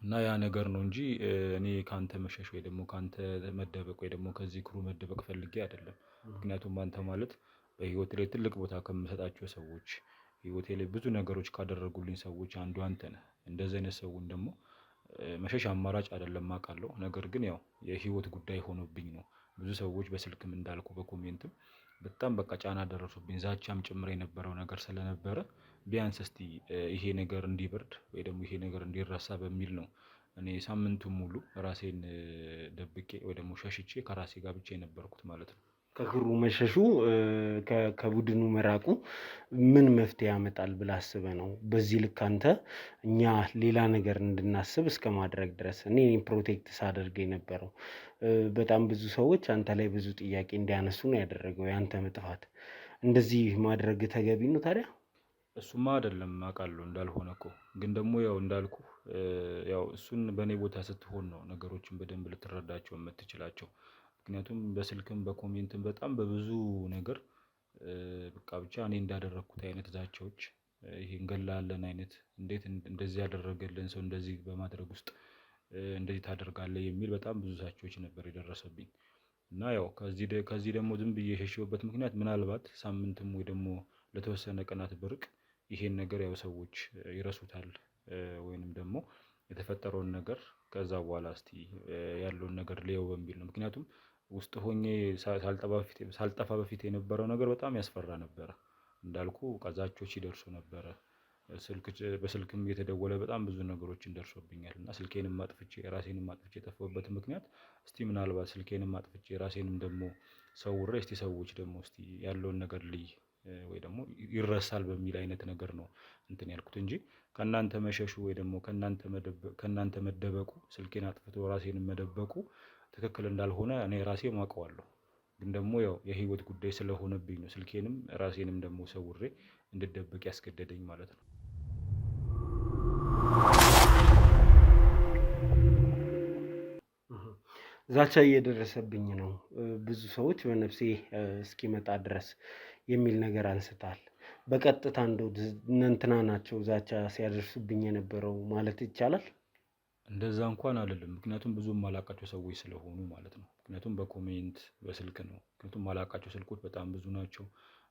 እና ያ ነገር ነው እንጂ እኔ ካንተ መሸሽ ወይ ደግሞ ካንተ መደበቅ ወይ ደግሞ ከዚህ ክሩ መደበቅ ፈልጌ አይደለም። ምክንያቱም አንተ ማለት በህይወቴ ላይ ትልቅ ቦታ ከምሰጣቸው ሰዎች፣ ህይወቴ ላይ ብዙ ነገሮች ካደረጉልኝ ሰዎች አንዱ አንተ ነህ። እንደዚህ አይነት ሰውን ደግሞ መሸሽ አማራጭ አይደለም አውቃለሁ። ነገር ግን ያው የህይወት ጉዳይ ሆኖብኝ ነው። ብዙ ሰዎች በስልክም እንዳልኩ በኮሜንትም በጣም በቃ ጫና ደረሱብኝ፣ ዛቻም ጭምር የነበረው ነገር ስለነበረ ቢያንስ እስቲ ይሄ ነገር እንዲበርድ ወይ ደግሞ ይሄ ነገር እንዲረሳ በሚል ነው እኔ ሳምንቱን ሙሉ ራሴን ደብቄ ወይ ደግሞ ሸሽቼ ከራሴ ጋር ብቻ የነበርኩት ማለት ነው። ከክሩ መሸሹ ከቡድኑ መራቁ ምን መፍትሄ ያመጣል ብለህ አስበህ ነው በዚህ ልክ አንተ እኛ ሌላ ነገር እንድናስብ እስከ ማድረግ ድረስ? እኔ ፕሮቴክት ሳደርግ የነበረው በጣም ብዙ ሰዎች አንተ ላይ ብዙ ጥያቄ እንዲያነሱ ነው ያደረገው ያንተ መጥፋት። እንደዚህ ማድረግ ተገቢ ነው ታዲያ? እሱማ አይደለም አውቃለሁ እንዳልሆነ እኮ፣ ግን ደግሞ ያው እንዳልኩ ያው እሱን በእኔ ቦታ ስትሆን ነው ነገሮችን በደንብ ልትረዳቸው የምትችላቸው። ምክንያቱም በስልክም በኮሜንትም በጣም በብዙ ነገር በቃ ብቻ እኔ እንዳደረግኩት አይነት ዛቻዎች፣ ይሄ እንገላለን አይነት እንዴት እንደዚህ ያደረገልን ሰው እንደዚህ በማድረግ ውስጥ እንደዚህ ታደርጋለህ የሚል በጣም ብዙ ዛቻዎች ነበር የደረሰብኝ እና ያው ከዚህ ደግሞ ዝም ብዬ የሸሸሁበት ምክንያት ምናልባት ሳምንትም ወይ ደግሞ ለተወሰነ ቀናት ብርቅ ይሄን ነገር ያው ሰዎች ይረሱታል ወይንም ደግሞ የተፈጠረውን ነገር ከዛ በኋላ እስቲ ያለውን ነገር ሊየው በሚል ነው። ምክንያቱም ውስጥ ሆኜ ሳልጠፋ በፊት የነበረው ነገር በጣም ያስፈራ ነበረ። እንዳልኩ ዛቻዎች ይደርሱ ነበረ። በስልክም እየተደወለ በጣም ብዙ ነገሮችን ደርሶብኛል እና ስልኬንም አጥፍቼ ራሴንም አጥፍቼ የጠፋሁበት ምክንያት እስቲ ምናልባት ስልኬንም አጥፍቼ ራሴንም ደግሞ ሰውሬ እስቲ ሰዎች ደግሞ እስቲ ያለውን ነገር ልይ ወይ ደግሞ ይረሳል በሚል አይነት ነገር ነው እንትን ያልኩት እንጂ ከእናንተ መሸሹ ወይ ደግሞ ከእናንተ መደበቁ፣ ስልኬን አጥፍቶ ራሴንም መደበቁ ትክክል እንዳልሆነ እኔ ራሴ አውቀዋለሁ። ግን ደግሞ ያው የህይወት ጉዳይ ስለሆነብኝ ነው ስልኬንም ራሴንም ደግሞ ሰውሬ እንድደበቅ ያስገደደኝ ማለት ነው። ዛቻ እየደረሰብኝ ነው ብዙ ሰዎች በነፍሴ እስኪመጣ ድረስ የሚል ነገር አንስታል። በቀጥታ እንደው እንትና ናቸው ዛቻ ሲያደርሱብኝ የነበረው ማለት ይቻላል? እንደዛ እንኳን አይደለም። ምክንያቱም ብዙ ማላቃቸው ሰዎች ስለሆኑ ማለት ነው። ምክንያቱም በኮሜንት በስልክ ነው። ምክንያቱም ማላቃቸው ስልኮች በጣም ብዙ ናቸው።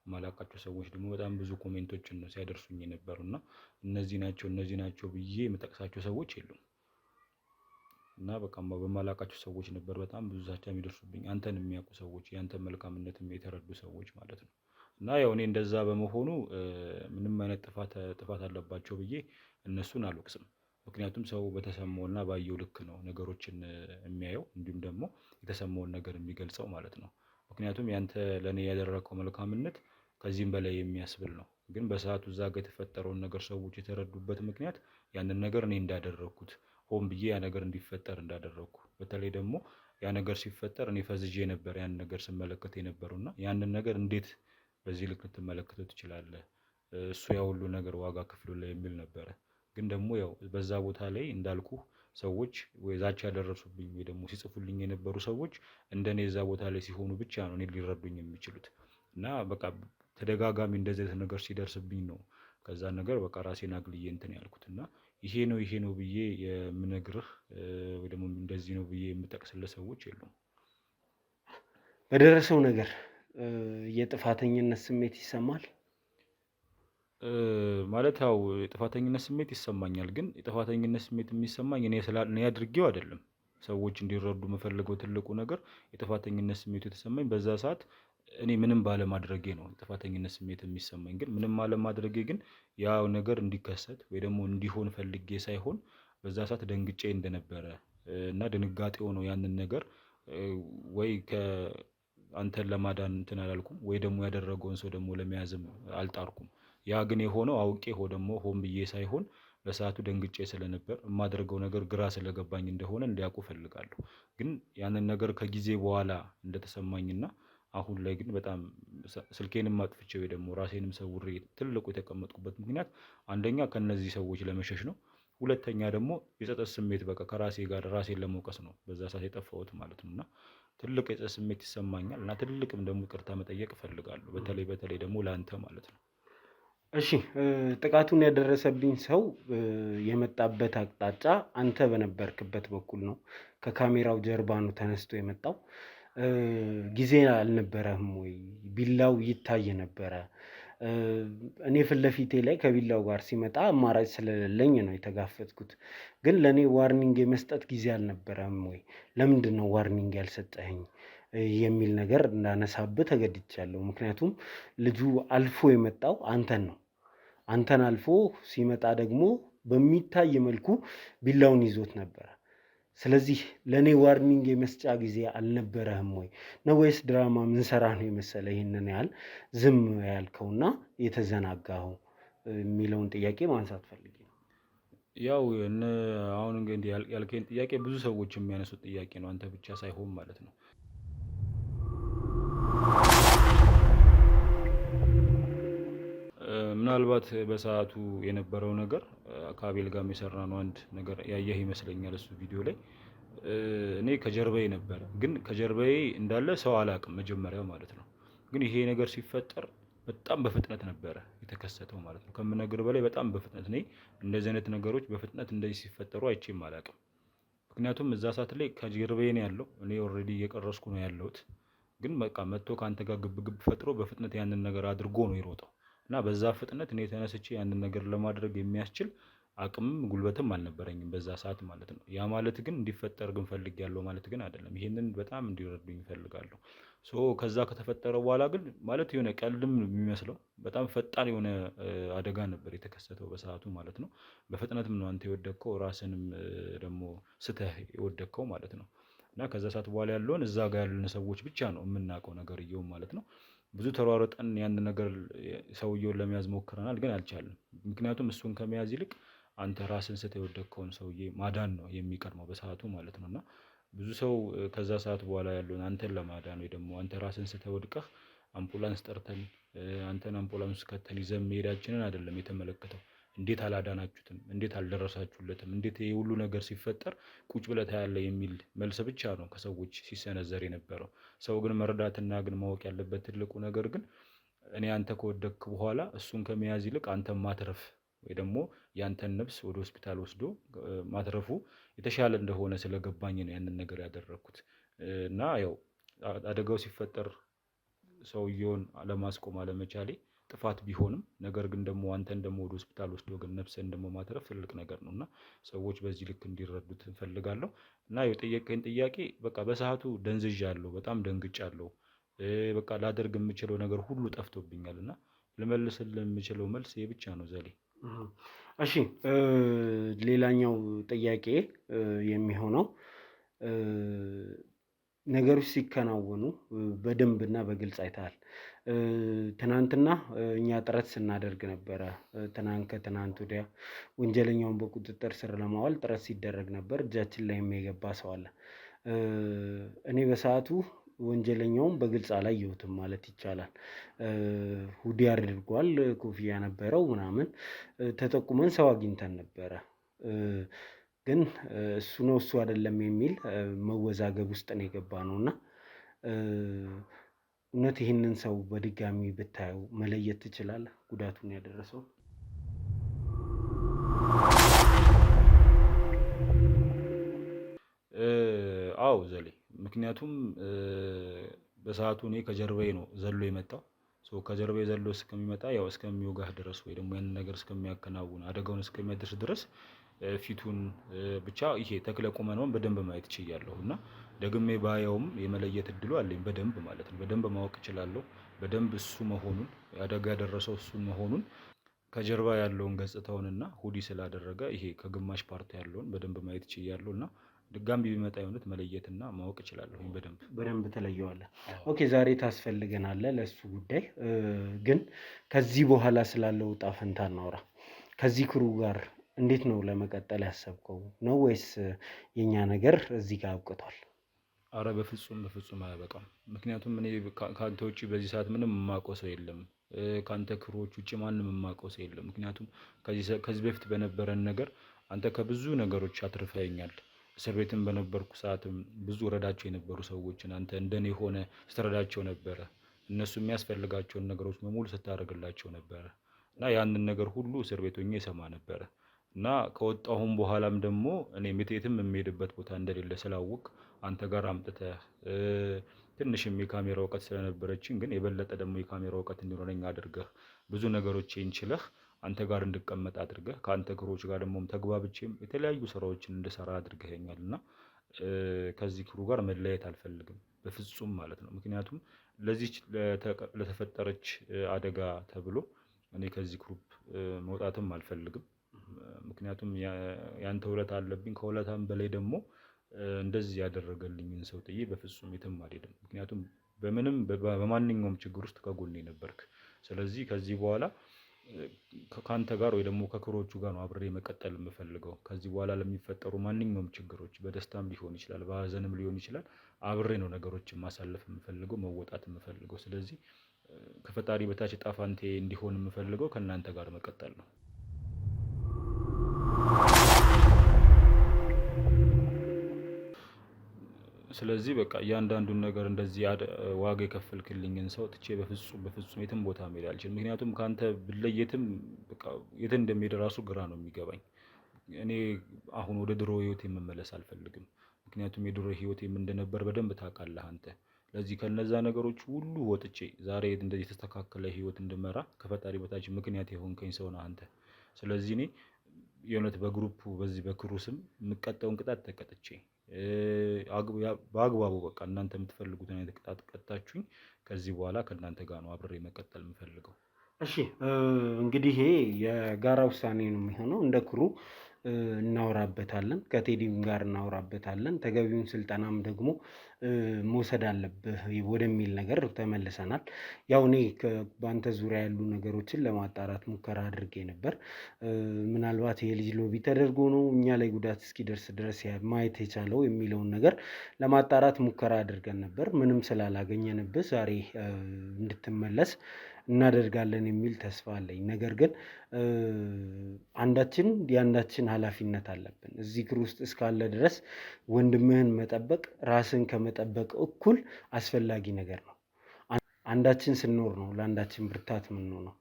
ማላቃቸው ሰዎች ደግሞ በጣም ብዙ ኮሜንቶችን ነው ሲያደርሱኝ የነበሩ እና እነዚህ ናቸው ብዬ የምጠቅሳቸው ሰዎች የሉም። እና በቃ በማላቃቸው ሰዎች ነበር በጣም ብዙ ዛቻ የሚደርሱብኝ፣ አንተን የሚያውቁ ሰዎች፣ ያንተን መልካምነትም የተረዱ ሰዎች ማለት ነው። እና ያው እኔ እንደዛ በመሆኑ ምንም አይነት ጥፋት አለባቸው ብዬ እነሱን አልወቅስም። ምክንያቱም ሰው በተሰማውና ባየው ልክ ነው ነገሮችን የሚያየው እንዲሁም ደግሞ የተሰማውን ነገር የሚገልጸው ማለት ነው። ምክንያቱም ያንተ ለእኔ ያደረገው መልካምነት ከዚህም በላይ የሚያስብል ነው። ግን በሰዓቱ እዛ ጋር የተፈጠረውን ነገር ሰዎች የተረዱበት ምክንያት ያንን ነገር እኔ እንዳደረግኩት ሆን ብዬ ያ ነገር እንዲፈጠር እንዳደረግኩ፣ በተለይ ደግሞ ያ ነገር ሲፈጠር እኔ ፈዝዤ ነበር ያን ነገር ስመለከት የነበረውና ያንን ነገር እንዴት በዚህ ልክ ልትመለከተው ትችላለህ? እሱ ያ ሁሉ ነገር ዋጋ ከፍሎልህ የሚል ነበረ። ግን ደግሞ ያው በዛ ቦታ ላይ እንዳልኩ ሰዎች ወይ ዛቻ ያደረሱብኝ ወይ ደግሞ ሲጽፉልኝ የነበሩ ሰዎች እንደኔ እዛ ቦታ ላይ ሲሆኑ ብቻ ነው እኔ ሊረዱኝ የሚችሉት። እና በቃ ተደጋጋሚ እንደዚህ አይነት ነገር ሲደርስብኝ ነው ከዛ ነገር በቃ ራሴን አግልዬ እንትን ያልኩት። እና ይሄ ነው ብዬ የምነግርህ ወይ ደግሞ እንደዚህ ነው ብዬ የምጠቅስልህ ሰዎች የሉም። በደረሰው ነገር የጥፋተኝነት ስሜት ይሰማል? ማለት ያው የጥፋተኝነት ስሜት ይሰማኛል። ግን የጥፋተኝነት ስሜት የሚሰማኝ እኔ አድርጌው አይደለም። ሰዎች እንዲረዱ የምፈልገው ትልቁ ነገር የጥፋተኝነት ስሜቱ የተሰማኝ በዛ ሰዓት እኔ ምንም ባለማድረጌ ነው የጥፋተኝነት ስሜት የሚሰማኝ። ግን ምንም ባለማድረጌ ግን ያው ነገር እንዲከሰት ወይ ደግሞ እንዲሆን ፈልጌ ሳይሆን በዛ ሰዓት ደንግጬ እንደነበረ እና ድንጋጤው ነው ያንን ነገር ወይ ከአንተን ለማዳን እንትን አላልኩም ወይ ደግሞ ያደረገውን ሰው ደግሞ ለመያዝም አልጣርኩም። ያ ግን የሆነው አውቄ ደግሞ ሆን ብዬ ሳይሆን በሰዓቱ ደንግጬ ስለነበር የማደርገው ነገር ግራ ስለገባኝ እንደሆነ እንዲያውቁ እፈልጋለሁ። ግን ያንን ነገር ከጊዜ በኋላ እንደተሰማኝና አሁን ላይ ግን በጣም ስልኬንም አጥፍቼ ወይ ደግሞ ራሴንም ሰውሬ ትልቁ የተቀመጥኩበት ምክንያት አንደኛ ከነዚህ ሰዎች ለመሸሽ ነው። ሁለተኛ ደግሞ የጸጸት ስሜት በቃ ከራሴ ጋር ራሴን ለመውቀስ ነው በዛ ሰዓት የጠፋሁት ማለት ነው። እና ትልቅ የጸጸት ስሜት ይሰማኛል እና ትልቅም ደግሞ ይቅርታ መጠየቅ እፈልጋለሁ። በተለይ ደግሞ ለአንተ ማለት ነው። እሺ ጥቃቱን ያደረሰብኝ ሰው የመጣበት አቅጣጫ አንተ በነበርክበት በኩል ነው። ከካሜራው ጀርባ ነው ተነስቶ የመጣው። ጊዜ አልነበረህም ወይ? ቢላው ይታይ ነበረ። እኔ ፊት ለፊቴ ላይ ከቢላው ጋር ሲመጣ አማራጭ ስለሌለኝ ነው የተጋፈጥኩት። ግን ለእኔ ዋርኒንግ የመስጠት ጊዜ አልነበረህም ወይ? ለምንድን ነው ዋርኒንግ ያልሰጠኸኝ የሚል ነገር እንዳነሳብህ ተገድቻለሁ። ምክንያቱም ልጁ አልፎ የመጣው አንተን ነው። አንተን አልፎ ሲመጣ ደግሞ በሚታይ መልኩ ቢላውን ይዞት ነበረ። ስለዚህ ለእኔ ዋርኒንግ የመስጫ ጊዜ አልነበረህም ወይ ነው ወይስ ድራማ ምንሰራ ነው የመሰለ ይህንን ያህል ዝም ያልከውና የተዘናጋኸው የሚለውን ጥያቄ ማንሳት ፈልጌ ነው። ያው አሁን እንግዲህ ያልከኝ ጥያቄ ብዙ ሰዎች የሚያነሱት ጥያቄ ነው፣ አንተ ብቻ ሳይሆን ማለት ነው። ምናልባት በሰዓቱ የነበረው ነገር ከአቤል ጋር የሰራነው አንድ ነገር ያየህ ይመስለኛል እሱ ቪዲዮ ላይ እኔ ከጀርባዬ ነበረ፣ ግን ከጀርባዬ እንዳለ ሰው አላውቅም መጀመሪያ ማለት ነው። ግን ይሄ ነገር ሲፈጠር በጣም በፍጥነት ነበረ የተከሰተው ማለት ነው። ከምነግር በላይ በጣም በፍጥነት እኔ እንደዚህ አይነት ነገሮች በፍጥነት እንደዚህ ሲፈጠሩ አይቼም አላውቅም። ምክንያቱም እዛ ሰዓት ላይ ከጀርባዬ ነው ያለው፣ እኔ ኦልሬዲ እየቀረስኩ ነው ያለሁት። ግን በቃ መጥቶ ከአንተ ጋር ግብግብ ፈጥሮ በፍጥነት ያንን ነገር አድርጎ ነው የሮጠው እና በዛ ፍጥነት እኔ ተነስቼ ያንን ነገር ለማድረግ የሚያስችል አቅምም ጉልበትም አልነበረኝም በዛ ሰዓት ማለት ነው። ያ ማለት ግን እንዲፈጠር ግን ፈልጌያለሁ ማለት ግን አይደለም። ይሄንን በጣም እንዲረዱኝ እፈልጋለሁ። ከዛ ከተፈጠረ በኋላ ግን ማለት የሆነ ቀልድም የሚመስለው በጣም ፈጣን የሆነ አደጋ ነበር የተከሰተው በሰዓቱ ማለት ነው። በፍጥነትም ነው አንተ የወደቅከው፣ ራስንም ደግሞ ስተህ የወደቅከው ማለት ነው። እና ከዛ ሰዓት በኋላ ያለውን እዛ ጋር ያሉን ሰዎች ብቻ ነው የምናውቀው ነገርየውን ማለት ነው። ብዙ ተሯርጠን ያን ነገር ሰውየውን ለመያዝ ሞክረናል፣ ግን አልቻልንም። ምክንያቱም እሱን ከመያዝ ይልቅ አንተ ራስን ስተህ የወደቅከውን ሰውዬ ማዳን ነው የሚቀድመው በሰዓቱ ማለት ነው። እና ብዙ ሰው ከዛ ሰዓት በኋላ ያለውን አንተን ለማዳን ወይ ደግሞ አንተ ራስን ስተህ ወድቀህ አምቡላንስ ጠርተን አንተን አምቡላንስ ከተን ይዘን መሄዳችንን አይደለም የተመለከተው። እንዴት አላዳናችሁትም? እንዴት አልደረሳችሁለትም? እንዴት ይሄ ሁሉ ነገር ሲፈጠር ቁጭ ብለህ ታያለህ የሚል መልስ ብቻ ነው ከሰዎች ሲሰነዘር የነበረው። ሰው ግን መረዳትና ግን ማወቅ ያለበት ትልቁ ነገር ግን እኔ አንተ ከወደቅክ በኋላ እሱን ከመያዝ ይልቅ አንተን ማትረፍ ወይ ደግሞ ያንተን ነፍስ ወደ ሆስፒታል ወስዶ ማትረፉ የተሻለ እንደሆነ ስለገባኝ ነው ያንን ነገር ያደረኩት። እና ያው አደጋው ሲፈጠር ሰውየውን ለማስቆም አለመቻሌ ጥፋት ቢሆንም ነገር ግን ደግሞ አንተን ደግሞ ወደ ሆስፒታል ወስዶ ግን ነፍስን ደግሞ ማትረፍ ትልቅ ነገር ነው እና ሰዎች በዚህ ልክ እንዲረዱት እንፈልጋለሁ። እና የጠየቀኝ ጥያቄ በቃ በሰዓቱ ደንዝዣለሁ፣ በጣም ደንግጫለሁ። በቃ ላደርግ የምችለው ነገር ሁሉ ጠፍቶብኛል እና ልመልስልህ የምችለው መልስ ይሄ ብቻ ነው ዘሌ። እሺ ሌላኛው ጥያቄ የሚሆነው ነገሮች ሲከናወኑ በደንብና በግልጽ አይተሃል። ትናንትና እኛ ጥረት ስናደርግ ነበረ። ከትናንት ወዲያ ወንጀለኛውን በቁጥጥር ስር ለማዋል ጥረት ሲደረግ ነበር። እጃችን ላይ የገባ ሰው አለ። እኔ በሰዓቱ ወንጀለኛውን በግልጽ አላየሁትም ማለት ይቻላል። ሁዲ አድርጓል፣ ኮፍያ ነበረው ምናምን ተጠቁመን ሰው አግኝተን ነበረ። ግን እሱ ነው እሱ አይደለም የሚል መወዛገብ ውስጥ ነው የገባነው እና እውነት ይህንን ሰው በድጋሚ ብታየው መለየት ትችላለህ ጉዳቱን ያደረሰው? አዎ ዘሌ፣ ምክንያቱም በሰዓቱ እኔ ከጀርባዬ ነው ዘሎ የመጣው። ከጀርባዬ ዘሎ እስከሚመጣ ያው እስከሚወጋህ ድረስ ወይ ደግሞ ያንን ነገር እስከሚያከናውን አደጋውን እስከሚያደርስ ድረስ ፊቱን ብቻ ይሄ ተክለ ቁመናውን በደንብ ማየት ችያለሁ እና ደግሜ ባየውም የመለየት እድሉ አለኝ በደንብ ማለት ነው። በደንብ ማወቅ እችላለሁ። በደንብ እሱ መሆኑን አደጋ ያደረሰው እሱ መሆኑን ከጀርባ ያለውን ገጽታውንና ሁዲ ስላደረገ ይሄ ከግማሽ ፓርት ያለውን በደንብ ማየት ችያለሁ እና ድጋሚ ቢመጣ የሆነት መለየትና ማወቅ እችላለሁ። በደንብ ትለየዋለህ። ኦኬ ዛሬ ታስፈልገናለህ ለእሱ ጉዳይ። ግን ከዚህ በኋላ ስላለው ዕጣ ፈንታ እናውራ። ከዚህ ክሩ ጋር እንዴት ነው ለመቀጠል ያሰብከው ነው ወይስ የኛ ነገር እዚህ ጋር አብቅቷል? አረ በፍጹም አያበቃም። ምክንያቱም እኔ ከአንተ ውጭ በዚህ ሰዓት ምንም የማውቀው ሰው የለም። ከአንተ ክሮች ውጭ ማንም የማውቀው ሰው የለም። ምክንያቱም ከዚህ በፊት በነበረን ነገር አንተ ከብዙ ነገሮች አትርፈኸኛል። እስር ቤትም በነበርኩ ሰዓትም ብዙ ረዳቸው የነበሩ ሰዎችን አንተ እንደኔ ሆነ ስትረዳቸው ነበረ። እነሱ የሚያስፈልጋቸውን ነገሮች በሙሉ ስታደርግላቸው ነበረ እና ያንን ነገር ሁሉ እስር ቤት ሆኜ እሰማ ነበረ እና ከወጣሁም በኋላም ደግሞ እኔ የትም የምሄድበት ቦታ እንደሌለ ስላወቅ አንተ ጋር አምጥተህ ትንሽም የካሜራ እውቀት ስለነበረችኝ ግን የበለጠ ደግሞ የካሜራ እውቀት እንዲኖረኝ አድርገህ ብዙ ነገሮችን ችለህ አንተ ጋር እንድቀመጥ አድርገህ ከአንተ ክሮች ጋር ደግሞ ተግባብቼም የተለያዩ ስራዎችን እንድሰራ አድርገኸኛል እና ከዚህ ክሩ ጋር መለየት አልፈልግም በፍጹም ማለት ነው። ምክንያቱም ለዚህ ለተፈጠረች አደጋ ተብሎ እኔ ከዚህ ግሩፕ መውጣትም አልፈልግም። ምክንያቱም ያንተ ውለታ አለብኝ። ከውለታም በላይ ደግሞ እንደዚህ ያደረገልኝን ሰው ጥዬ በፍጹም የትም አልሄድም። ምክንያቱም በማንኛውም ችግር ውስጥ ከጎኔ ነበርክ። ስለዚህ ከዚህ በኋላ ከአንተ ጋር ወይ ደግሞ ከክሮቹ ጋር ነው አብሬ መቀጠል የምፈልገው። ከዚህ በኋላ ለሚፈጠሩ ማንኛውም ችግሮች በደስታም ሊሆን ይችላል፣ በሀዘንም ሊሆን ይችላል፣ አብሬ ነው ነገሮችን ማሳለፍ የምፈልገው፣ መወጣት የምፈልገው። ስለዚህ ከፈጣሪ በታች ዕጣ ፈንታዬ እንዲሆን የምፈልገው ከእናንተ ጋር መቀጠል ነው። ስለዚህ በቃ እያንዳንዱን ነገር እንደዚህ ዋጋ የከፈልክልኝን ሰው ትቼ በፍጹም የትም ቦታ መሄድ አልችልም። ምክንያቱም ከአንተ ብለይ የት እንደሚሄድ ራሱ ግራ ነው የሚገባኝ። እኔ አሁን ወደ ድሮ ህይወቴ መመለስ አልፈልግም። ምክንያቱም የድሮ ህይወቴ ምን እንደነበር በደንብ ታውቃለህ አንተ። ለዚህ ከነዛ ነገሮች ሁሉ ወጥቼ ዛሬ እንደዚህ የተስተካከለ ህይወት እንድመራ ከፈጣሪ በታች ምክንያት የሆንከኝ ሰው ነህ አንተ። ስለዚህ እኔ የእውነት በግሩፑ በዚህ በክሩ ስም የምቀጣውን ቅጣት ተቀጥቼ በአግባቡ በቃ እናንተ የምትፈልጉት አይነት ቅጣት ቀጣችሁኝ ከዚህ በኋላ ከእናንተ ጋር ነው አብሬ መቀጠል የምፈልገው። እሺ እንግዲህ ይሄ የጋራ ውሳኔ ነው የሚሆነው። እንደ ክሩ እናወራበታለን፣ ከቴዲም ጋር እናወራበታለን። ተገቢውን ስልጠናም ደግሞ መውሰድ አለብህ ወደሚል ነገር ተመልሰናል። ያው እኔ በአንተ ዙሪያ ያሉ ነገሮችን ለማጣራት ሙከራ አድርጌ ነበር። ምናልባት የልጅ ሎቢ ተደርጎ ነው እኛ ላይ ጉዳት እስኪደርስ ድረስ ማየት የቻለው የሚለውን ነገር ለማጣራት ሙከራ አድርገን ነበር። ምንም ስላላገኘንብህ ዛሬ እንድትመለስ እናደርጋለን የሚል ተስፋ አለኝ። ነገር ግን አንዳችን የአንዳችን ኃላፊነት አለብን። እዚህ ክሩ ውስጥ እስካለ ድረስ ወንድምህን መጠበቅ ራስን ከመጠበቅ እኩል አስፈላጊ ነገር ነው። አንዳችን ስንኖር ነው ለአንዳችን ብርታት የምንሆነው።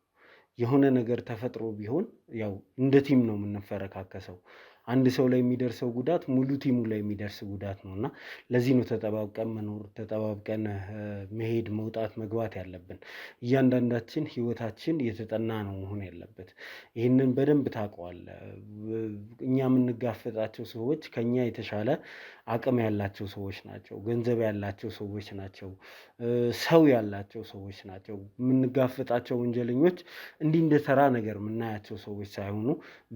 የሆነ ነገር ተፈጥሮ ቢሆን ያው እንደ ቲም ነው የምንፈረካከሰው። አንድ ሰው ላይ የሚደርሰው ጉዳት ሙሉ ቲሙ ላይ የሚደርስ ጉዳት ነው እና ለዚህ ነው ተጠባብቀን መኖር፣ ተጠባብቀን መሄድ፣ መውጣት፣ መግባት ያለብን። እያንዳንዳችን ህይወታችን የተጠና ነው መሆን ያለበት። ይህንን በደንብ ታውቀዋለህ። እኛ የምንጋፈጣቸው ሰዎች ከኛ የተሻለ አቅም ያላቸው ሰዎች ናቸው፣ ገንዘብ ያላቸው ሰዎች ናቸው፣ ሰው ያላቸው ሰዎች ናቸው። የምንጋፈጣቸው ወንጀለኞች እንዲህ እንደ ተራ ነገር የምናያቸው ሰዎች ሳይሆኑ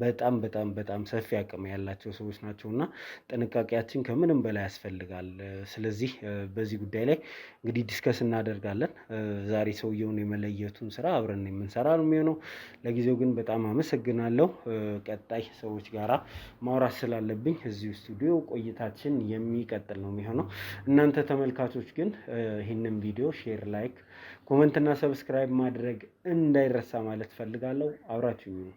በጣም በጣም በጣም ሰፊ አቅም ያላቸው ሰዎች ናቸው እና ጥንቃቄያችን ከምንም በላይ ያስፈልጋል። ስለዚህ በዚህ ጉዳይ ላይ እንግዲህ ዲስከስ እናደርጋለን። ዛሬ ሰውየውን የመለየቱን ስራ አብረን የምንሰራ ነው የሚሆነው። ለጊዜው ግን በጣም አመሰግናለሁ። ቀጣይ ሰዎች ጋራ ማውራት ስላለብኝ እዚሁ ስቱዲዮ ቆይታችን የሚቀጥል ነው የሚሆነው። እናንተ ተመልካቾች ግን ይህንን ቪዲዮ ሼር፣ ላይክ፣ ኮመንት እና ሰብስክራይብ ማድረግ እንዳይረሳ ማለት ፈልጋለሁ። አብራችሁ ነው።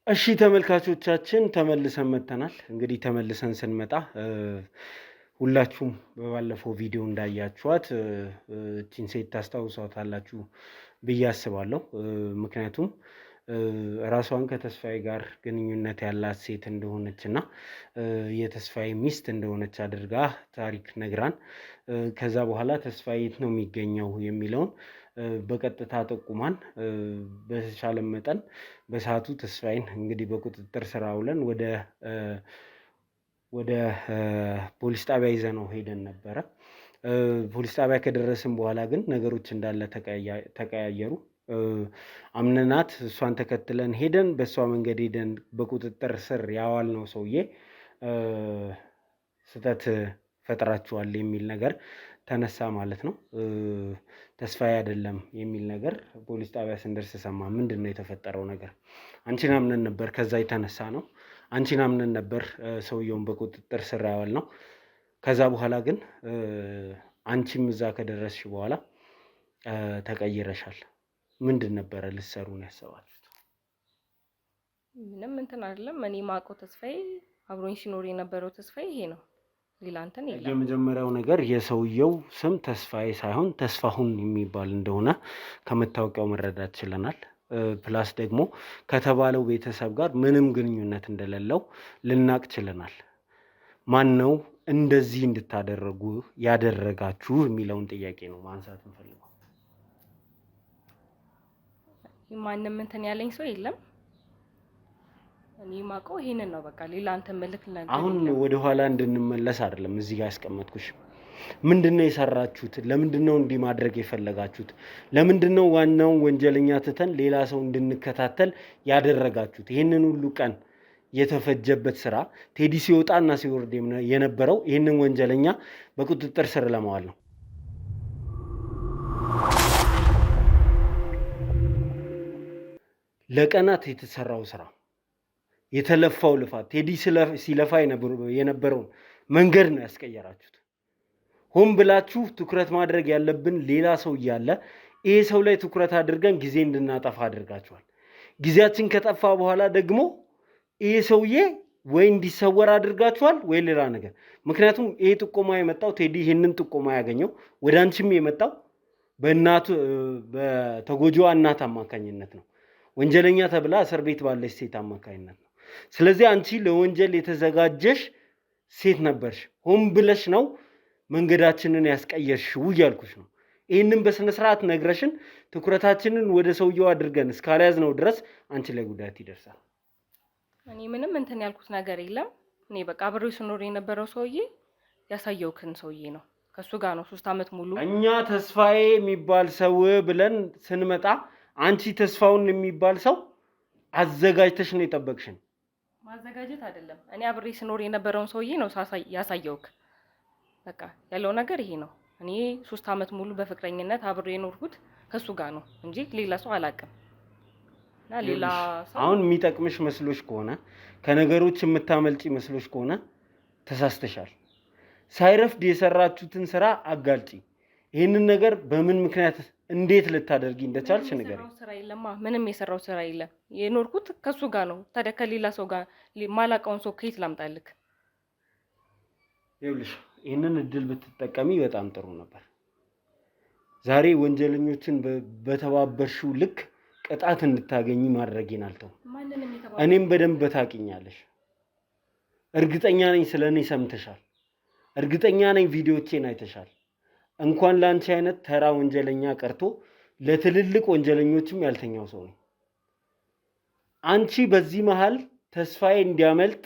እሺ ተመልካቾቻችን ተመልሰን መጥተናል። እንግዲህ ተመልሰን ስንመጣ ሁላችሁም በባለፈው ቪዲዮ እንዳያችኋት እቺን ሴት ታስታውሷታላችሁ ብዬ አስባለሁ። ምክንያቱም ራሷን ከተስፋዬ ጋር ግንኙነት ያላት ሴት እንደሆነች እና የተስፋዬ ሚስት እንደሆነች አድርጋ ታሪክ ነግራን ከዛ በኋላ ተስፋዬ የት ነው የሚገኘው የሚለውን በቀጥታ ጠቁማን በተቻለ መጠን በሰዓቱ ተስፋዬን እንግዲህ በቁጥጥር ስር አውለን ወደ ፖሊስ ጣቢያ ይዘነው ሄደን ነበረ። ፖሊስ ጣቢያ ከደረስን በኋላ ግን ነገሮች እንዳለ ተቀያየሩ። አምነናት እሷን ተከትለን ሄደን በእሷ መንገድ ሄደን በቁጥጥር ስር ያዋልነው ሰውዬ ስህተት ፈጥራችኋል የሚል ነገር ተነሳ ማለት ነው። ተስፋዬ አይደለም የሚል ነገር ፖሊስ ጣቢያ ስንደርስ ሰማ። ምንድን ነው የተፈጠረው ነገር? አንቺን አምነን ነበር፣ ከዛ የተነሳ ነው አንቺን አምነን ነበር ሰውየውን በቁጥጥር ስር ያዋልነው። ከዛ በኋላ ግን አንቺም እዛ ከደረስሽ በኋላ ተቀይረሻል። ምንድን ነበረ ልትሰሩ ነው ያሰባችሁት? ምንም እንትን አይደለም። እኔ ማውቀው ተስፋዬ አብሮኝ ሲኖር የነበረው ተስፋዬ ይሄ ነው። ሌላ እንትን የለም። የመጀመሪያው ነገር የሰውየው ስም ተስፋዬ ሳይሆን ተስፋሁን የሚባል እንደሆነ ከመታወቂያው መረዳት ችለናል። ፕላስ ደግሞ ከተባለው ቤተሰብ ጋር ምንም ግንኙነት እንደሌለው ልናቅ ችለናል። ማን ነው እንደዚህ እንድታደርጉ ያደረጋችሁ የሚለውን ጥያቄ ነው ማንሳት እንፈልገው። ማንም እንትን ያለኝ ሰው የለም። እኔ ማውቀው ይሄንን ነው። በቃ ሌላ እንትን መልክ ነገር አሁን ወደ ኋላ እንድንመለስ አይደለም እዚህ ጋር ያስቀመጥኩሽ። ምንድነው የሰራችሁት? ለምንድነው እንዲህ ማድረግ የፈለጋችሁት? ለምንድነው ዋናውን ወንጀለኛ ትተን ሌላ ሰው እንድንከታተል ያደረጋችሁት? ይሄንን ሁሉ ቀን የተፈጀበት ስራ ቴዲ ሲወጣና ሲወርድ የነበረው ይሄንን ወንጀለኛ በቁጥጥር ስር ለማዋል ነው። ለቀናት የተሰራው ስራ፣ የተለፋው ልፋት፣ ቴዲ ሲለፋ የነበረውን መንገድ ነው ያስቀየራችሁት። ሆን ብላችሁ ትኩረት ማድረግ ያለብን ሌላ ሰው እያለ ይሄ ሰው ላይ ትኩረት አድርገን ጊዜ እንድናጠፋ አድርጋችኋል። ጊዜያችን ከጠፋ በኋላ ደግሞ ይሄ ሰውዬ ወይ እንዲሰወር አድርጋችኋል ወይ ሌላ ነገር። ምክንያቱም ይሄ ጥቆማ የመጣው ቴዲ ይህንን ጥቆማ ያገኘው ወደ አንቺም የመጣው በተጎጂዋ እናት አማካኝነት ነው። ወንጀለኛ ተብላ እስር ቤት ባለች ሴት አማካኝነት ነው። ስለዚህ አንቺ ለወንጀል የተዘጋጀሽ ሴት ነበርሽ። ሆን ብለሽ ነው መንገዳችንን ያስቀየርሽው እያልኩሽ ነው። ይህንን በስነ ስርዓት ነግረሽን ትኩረታችንን ወደ ሰውየው አድርገን እስካልያዝነው ድረስ አንቺ ላይ ጉዳት ይደርሳል። እኔ ምንም እንትን ያልኩት ነገር የለም። እኔ በቃ አብሬው ስኖር የነበረው ሰውዬ ያሳየውክን ሰውዬ ነው። ከሱ ጋር ነው 3 ዓመት ሙሉ እኛ ተስፋዬ የሚባል ሰው ብለን ስንመጣ አንቺ ተስፋውን የሚባል ሰው አዘጋጅተሽ ነው የጠበቅሽን። ማዘጋጀት አይደለም። እኔ አብሬ ስኖር የነበረውን ሰውዬ ነው ያሳየውክ። በቃ ያለው ነገር ይሄ ነው። እኔ 3 ዓመት ሙሉ በፍቅረኝነት አብሬ የኖርኩት ከሱ ጋር ነው እንጂ ሌላ ሰው አላውቅም። እና ሌላ ሰው አሁን የሚጠቅምሽ መስሎሽ ከሆነ ከነገሮች የምታመልጪ መስሎሽ ከሆነ ተሳስተሻል። ሳይረፍድ የሰራችሁትን ስራ አጋልጪ። ይህንን ነገር በምን ምክንያት እንዴት ልታደርጊ እንደቻልሽ ንገሪኝ። ስራ የለማ ምንም የሰራው ስራ የለም። የኖርኩት ከሱ ጋር ነው። ታዲያ ከሌላ ሰው ጋር ማላውቀውን ሰው ከየት ላምጣልክ? ይኸውልሽ ይህንን እድል ብትጠቀሚ በጣም ጥሩ ነበር። ዛሬ ወንጀለኞችን በተባበርሽው ልክ ቅጣት እንድታገኝ ማድረጌን አልተውም። እኔም በደንብ ታውቂኛለሽ። እርግጠኛ ነኝ ስለኔ ሰምተሻል። እርግጠኛ ነኝ ቪዲዮዎቼን አይተሻል። እንኳን ላንቺ አይነት ተራ ወንጀለኛ ቀርቶ ለትልልቅ ወንጀለኞችም ያልተኛው ሰው ነኝ። አንቺ በዚህ መሃል ተስፋዬ እንዲያመልጥ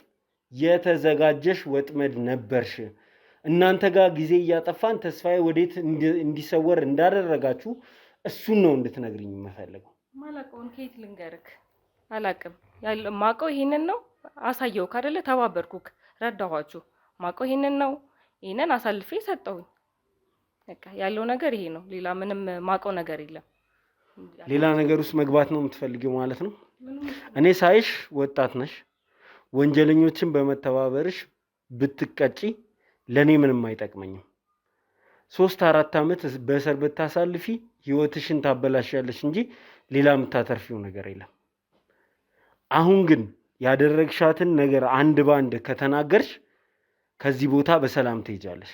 የተዘጋጀሽ ወጥመድ ነበርሽ። እናንተ ጋር ጊዜ እያጠፋን ተስፋዬ ወዴት እንዲሰወር እንዳደረጋችሁ እሱን ነው እንድትነግሪኝ የምፈልገው። ማላውቀውን ከየት ልንገርክ? አላውቅም። ማውቀው ይሄንን ነው። አሳየውክ አይደለ? ተባበርኩክ፣ ረዳኋችሁ። ማውቀው ይሄንን ነው። ይሄንን አሳልፌ ሰጠሁኝ። በቃ ያለው ነገር ይሄ ነው። ሌላ ምንም ማውቀው ነገር የለም። ሌላ ነገር ውስጥ መግባት ነው የምትፈልጊው ማለት ነው? እኔ ሳይሽ ወጣት ነሽ። ወንጀለኞችን በመተባበርሽ ብትቀጪ ለኔ ምንም አይጠቅመኝም። 3-4 ዓመት በእስር ብታሳልፊ ህይወትሽን ታበላሻለሽ እንጂ ሌላ የምታተርፊው ነገር የለም። አሁን ግን ያደረግሻትን ነገር አንድ ባንድ ከተናገርሽ ከዚህ ቦታ በሰላም ትሄጃለሽ።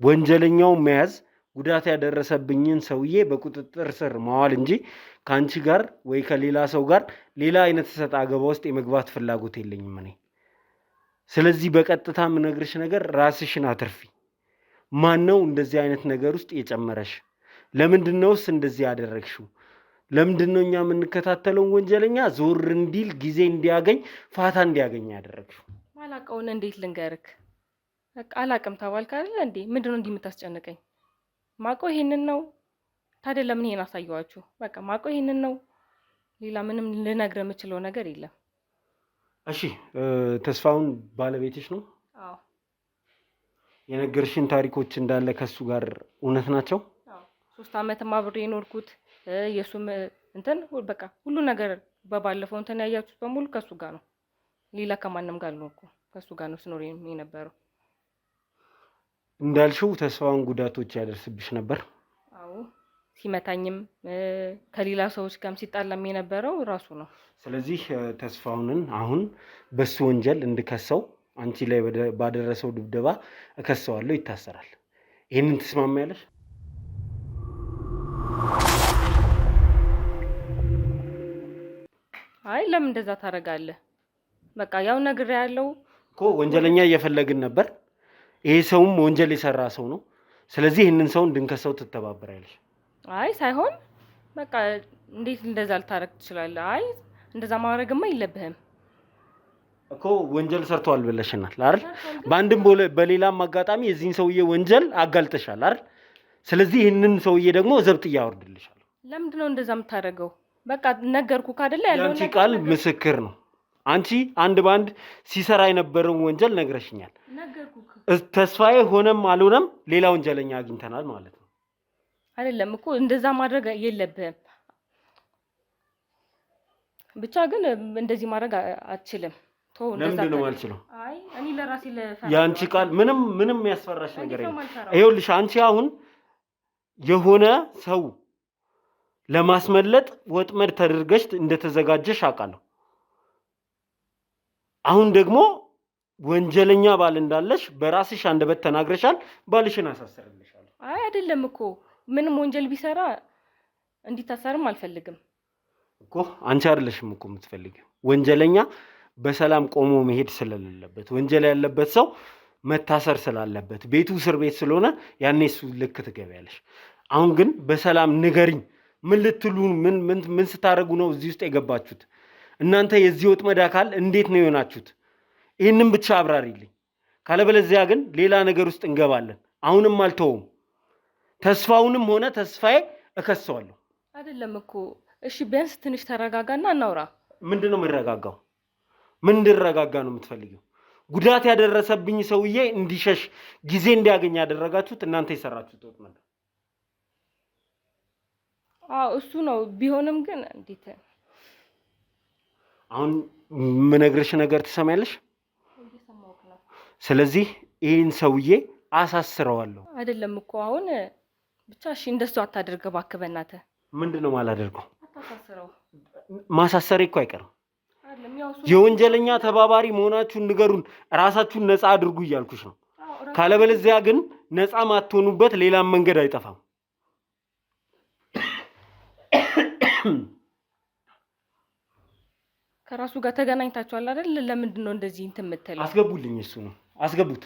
ወንጀለኛውን መያዝ፣ ጉዳት ያደረሰብኝን ሰውዬ በቁጥጥር ስር ማዋል እንጂ ከአንቺ ጋር ወይ ከሌላ ሰው ጋር ሌላ አይነት ሰጣ አገባ ውስጥ የመግባት ፍላጎት የለኝም እኔ። ስለዚህ በቀጥታ የምነግርሽ ነገር ራስሽን አትርፊ። ማን ነው እንደዚህ አይነት ነገር ውስጥ የጨመረሽ? ለምንድነውስ እንደዚህ ያደረግሽው? ለምንድነው እኛ የምንከታተለውን ወንጀለኛ ዞር እንዲል ጊዜ እንዲያገኝ ፋታ እንዲያገኝ ያደረግሽው? ማላውቀውን እንዴት ልንገርክ? በቃ አላውቅም ተባልክ አይደል እንዴ? ምንድነው እንዲህ የምታስጨንቀኝ? ማውቀው ይሄንን ነው። ታዲያ ለምን ይሄን አሳየዋችሁ? በቃ ማውቀው ይሄንን ነው። ሌላ ምንም ልነግር የምችለው ነገር የለም። እሺ ተስፋውን ባለቤትሽ ነው? አዎ። የነገርሽን ታሪኮች እንዳለ ከሱ ጋር እውነት ናቸው? አዎ። 3 ዓመትም አብሬ የኖርኩት የሱም እንትን በቃ ሁሉ ነገር በባለፈው እንትን ያያችሁት በሙሉ ከሱ ጋር ነው። ሌላ ከማንም ጋር አልኖርኩም። ከሱ ጋር ነው ስኖር የነበረው። እንዳልሽው ተስፋውን ጉዳቶች ያደርስብሽ ነበር? አዎ። ሲመታኝም ከሌላ ሰዎች ጋርም ሲጣላም የነበረው ራሱ ነው። ስለዚህ ተስፋውንን አሁን በሱ ወንጀል እንድከሰው አንቺ ላይ ባደረሰው ድብደባ እከሰዋለሁ፣ ይታሰራል። ይሄንን ትስማማያለሽ? አይ ለምን እንደዛ ታደርጋለህ? በቃ ያው ነግሬያለሁ እኮ ወንጀለኛ እየፈለግን ነበር። ይሄ ሰውም ወንጀል የሰራ ሰው ነው። ስለዚህ ይሄንን ሰው እንድንከሰው ትተባበራለሽ? አይ ሳይሆን በቃ እንዴት እንደዛ ልታረግ ትችላለህ? አይ እንደዛ ማድረግማ የለብህም እኮ ወንጀል ሰርቷል ብለሽናል አይደል? በአንድም በሌላም አጋጣሚ የዚህን ሰውዬ ወንጀል አጋልጠሻል አይደል? ስለዚህ ይህንን ሰውዬ ደግሞ ዘብጥ ያወርድልሻል። ለምንድን ነው እንደዛ የምታደርገው? በቃ ነገርኩህ አይደለ? ያለው አንቺ ቃል ምስክር ነው። አንቺ አንድ ባንድ ሲሰራ የነበረውን ወንጀል ነግረሽኛል። ነገርኩህ። ተስፋዬ ሆነም አልሆነም ሌላ ወንጀለኛ አግኝተናል ማለት ነው። አይደለም እኮ እንደዛ ማድረግ የለብህም። ብቻ ግን እንደዚህ ማድረግ አትችልም። ለምንድን ነው የማልችለው? አይ እኔ ለራሴ የአንቺ ቃል ምንም ያስፈራሽ ነገር የለም። ይኸውልሽ አንቺ አሁን የሆነ ሰው ለማስመለጥ ወጥመድ ተደርገሽ እንደተዘጋጀሽ አውቃለሁ። አሁን ደግሞ ወንጀለኛ ባል እንዳለሽ በራስሽ አንደበት ተናግረሻል። ባልሽን አሳሰርልሻለሁ። አይ አይደለም እኮ ምንም ወንጀል ቢሰራ እንዲታሰርም አልፈልግም እኮ። አንቺ አይደለሽም እኮ የምትፈልጊው። ወንጀለኛ በሰላም ቆሞ መሄድ ስለሌለበት፣ ወንጀል ያለበት ሰው መታሰር ስላለበት፣ ቤቱ እስር ቤት ስለሆነ ያኔ እሱ ልክ ትገቢያለሽ። አሁን ግን በሰላም ንገሪኝ። ምን ልትሉ ምን ስታደርጉ ነው እዚህ ውስጥ የገባችሁት? እናንተ የዚህ ወጥመድ አካል እንዴት ነው የሆናችሁት? ይህንን ብቻ አብራሪልኝ። ካለበለዚያ ግን ሌላ ነገር ውስጥ እንገባለን። አሁንም አልተውም። ተስፋውንም ሆነ ተስፋዬ እከሰዋለሁ። አይደለም እኮ። እሺ ቢያንስ ትንሽ ተረጋጋና እናውራ። ምንድን ነው የምረጋጋው? ምን እንድረጋጋ ነው የምትፈልጊው? ጉዳት ያደረሰብኝ ሰውዬ እንዲሸሽ ጊዜ እንዲያገኝ ያደረጋችሁት እናንተ የሰራችሁት ወጥመድ። አዎ እሱ ነው። ቢሆንም ግን እንዴት አሁን የምነግርሽ ነገር ትሰማያለሽ? ስለዚህ ይህን ሰውዬ አሳስረዋለሁ። አይደለም እኮ አሁን ብቻ እሺ እንደሱ አታድርግ እባክህ በእናትህ። ምንድን ነው የማላደርገው? አታሳስረው። ማሳሰሬ እኮ አይቀርም። የወንጀለኛ ተባባሪ መሆናችሁን ንገሩን፣ ራሳችሁን ነፃ አድርጉ እያልኩሽ ነው። ካለበለዚያ ግን ነፃ ማትሆኑበት ሌላም መንገድ አይጠፋም። ከራሱ ጋር ተገናኝታችኋል አይደል? ለምንድን ነው እንደዚህ እንትን የምትለው? አስገቡልኝ፣ እሱ ነው አስገቡት።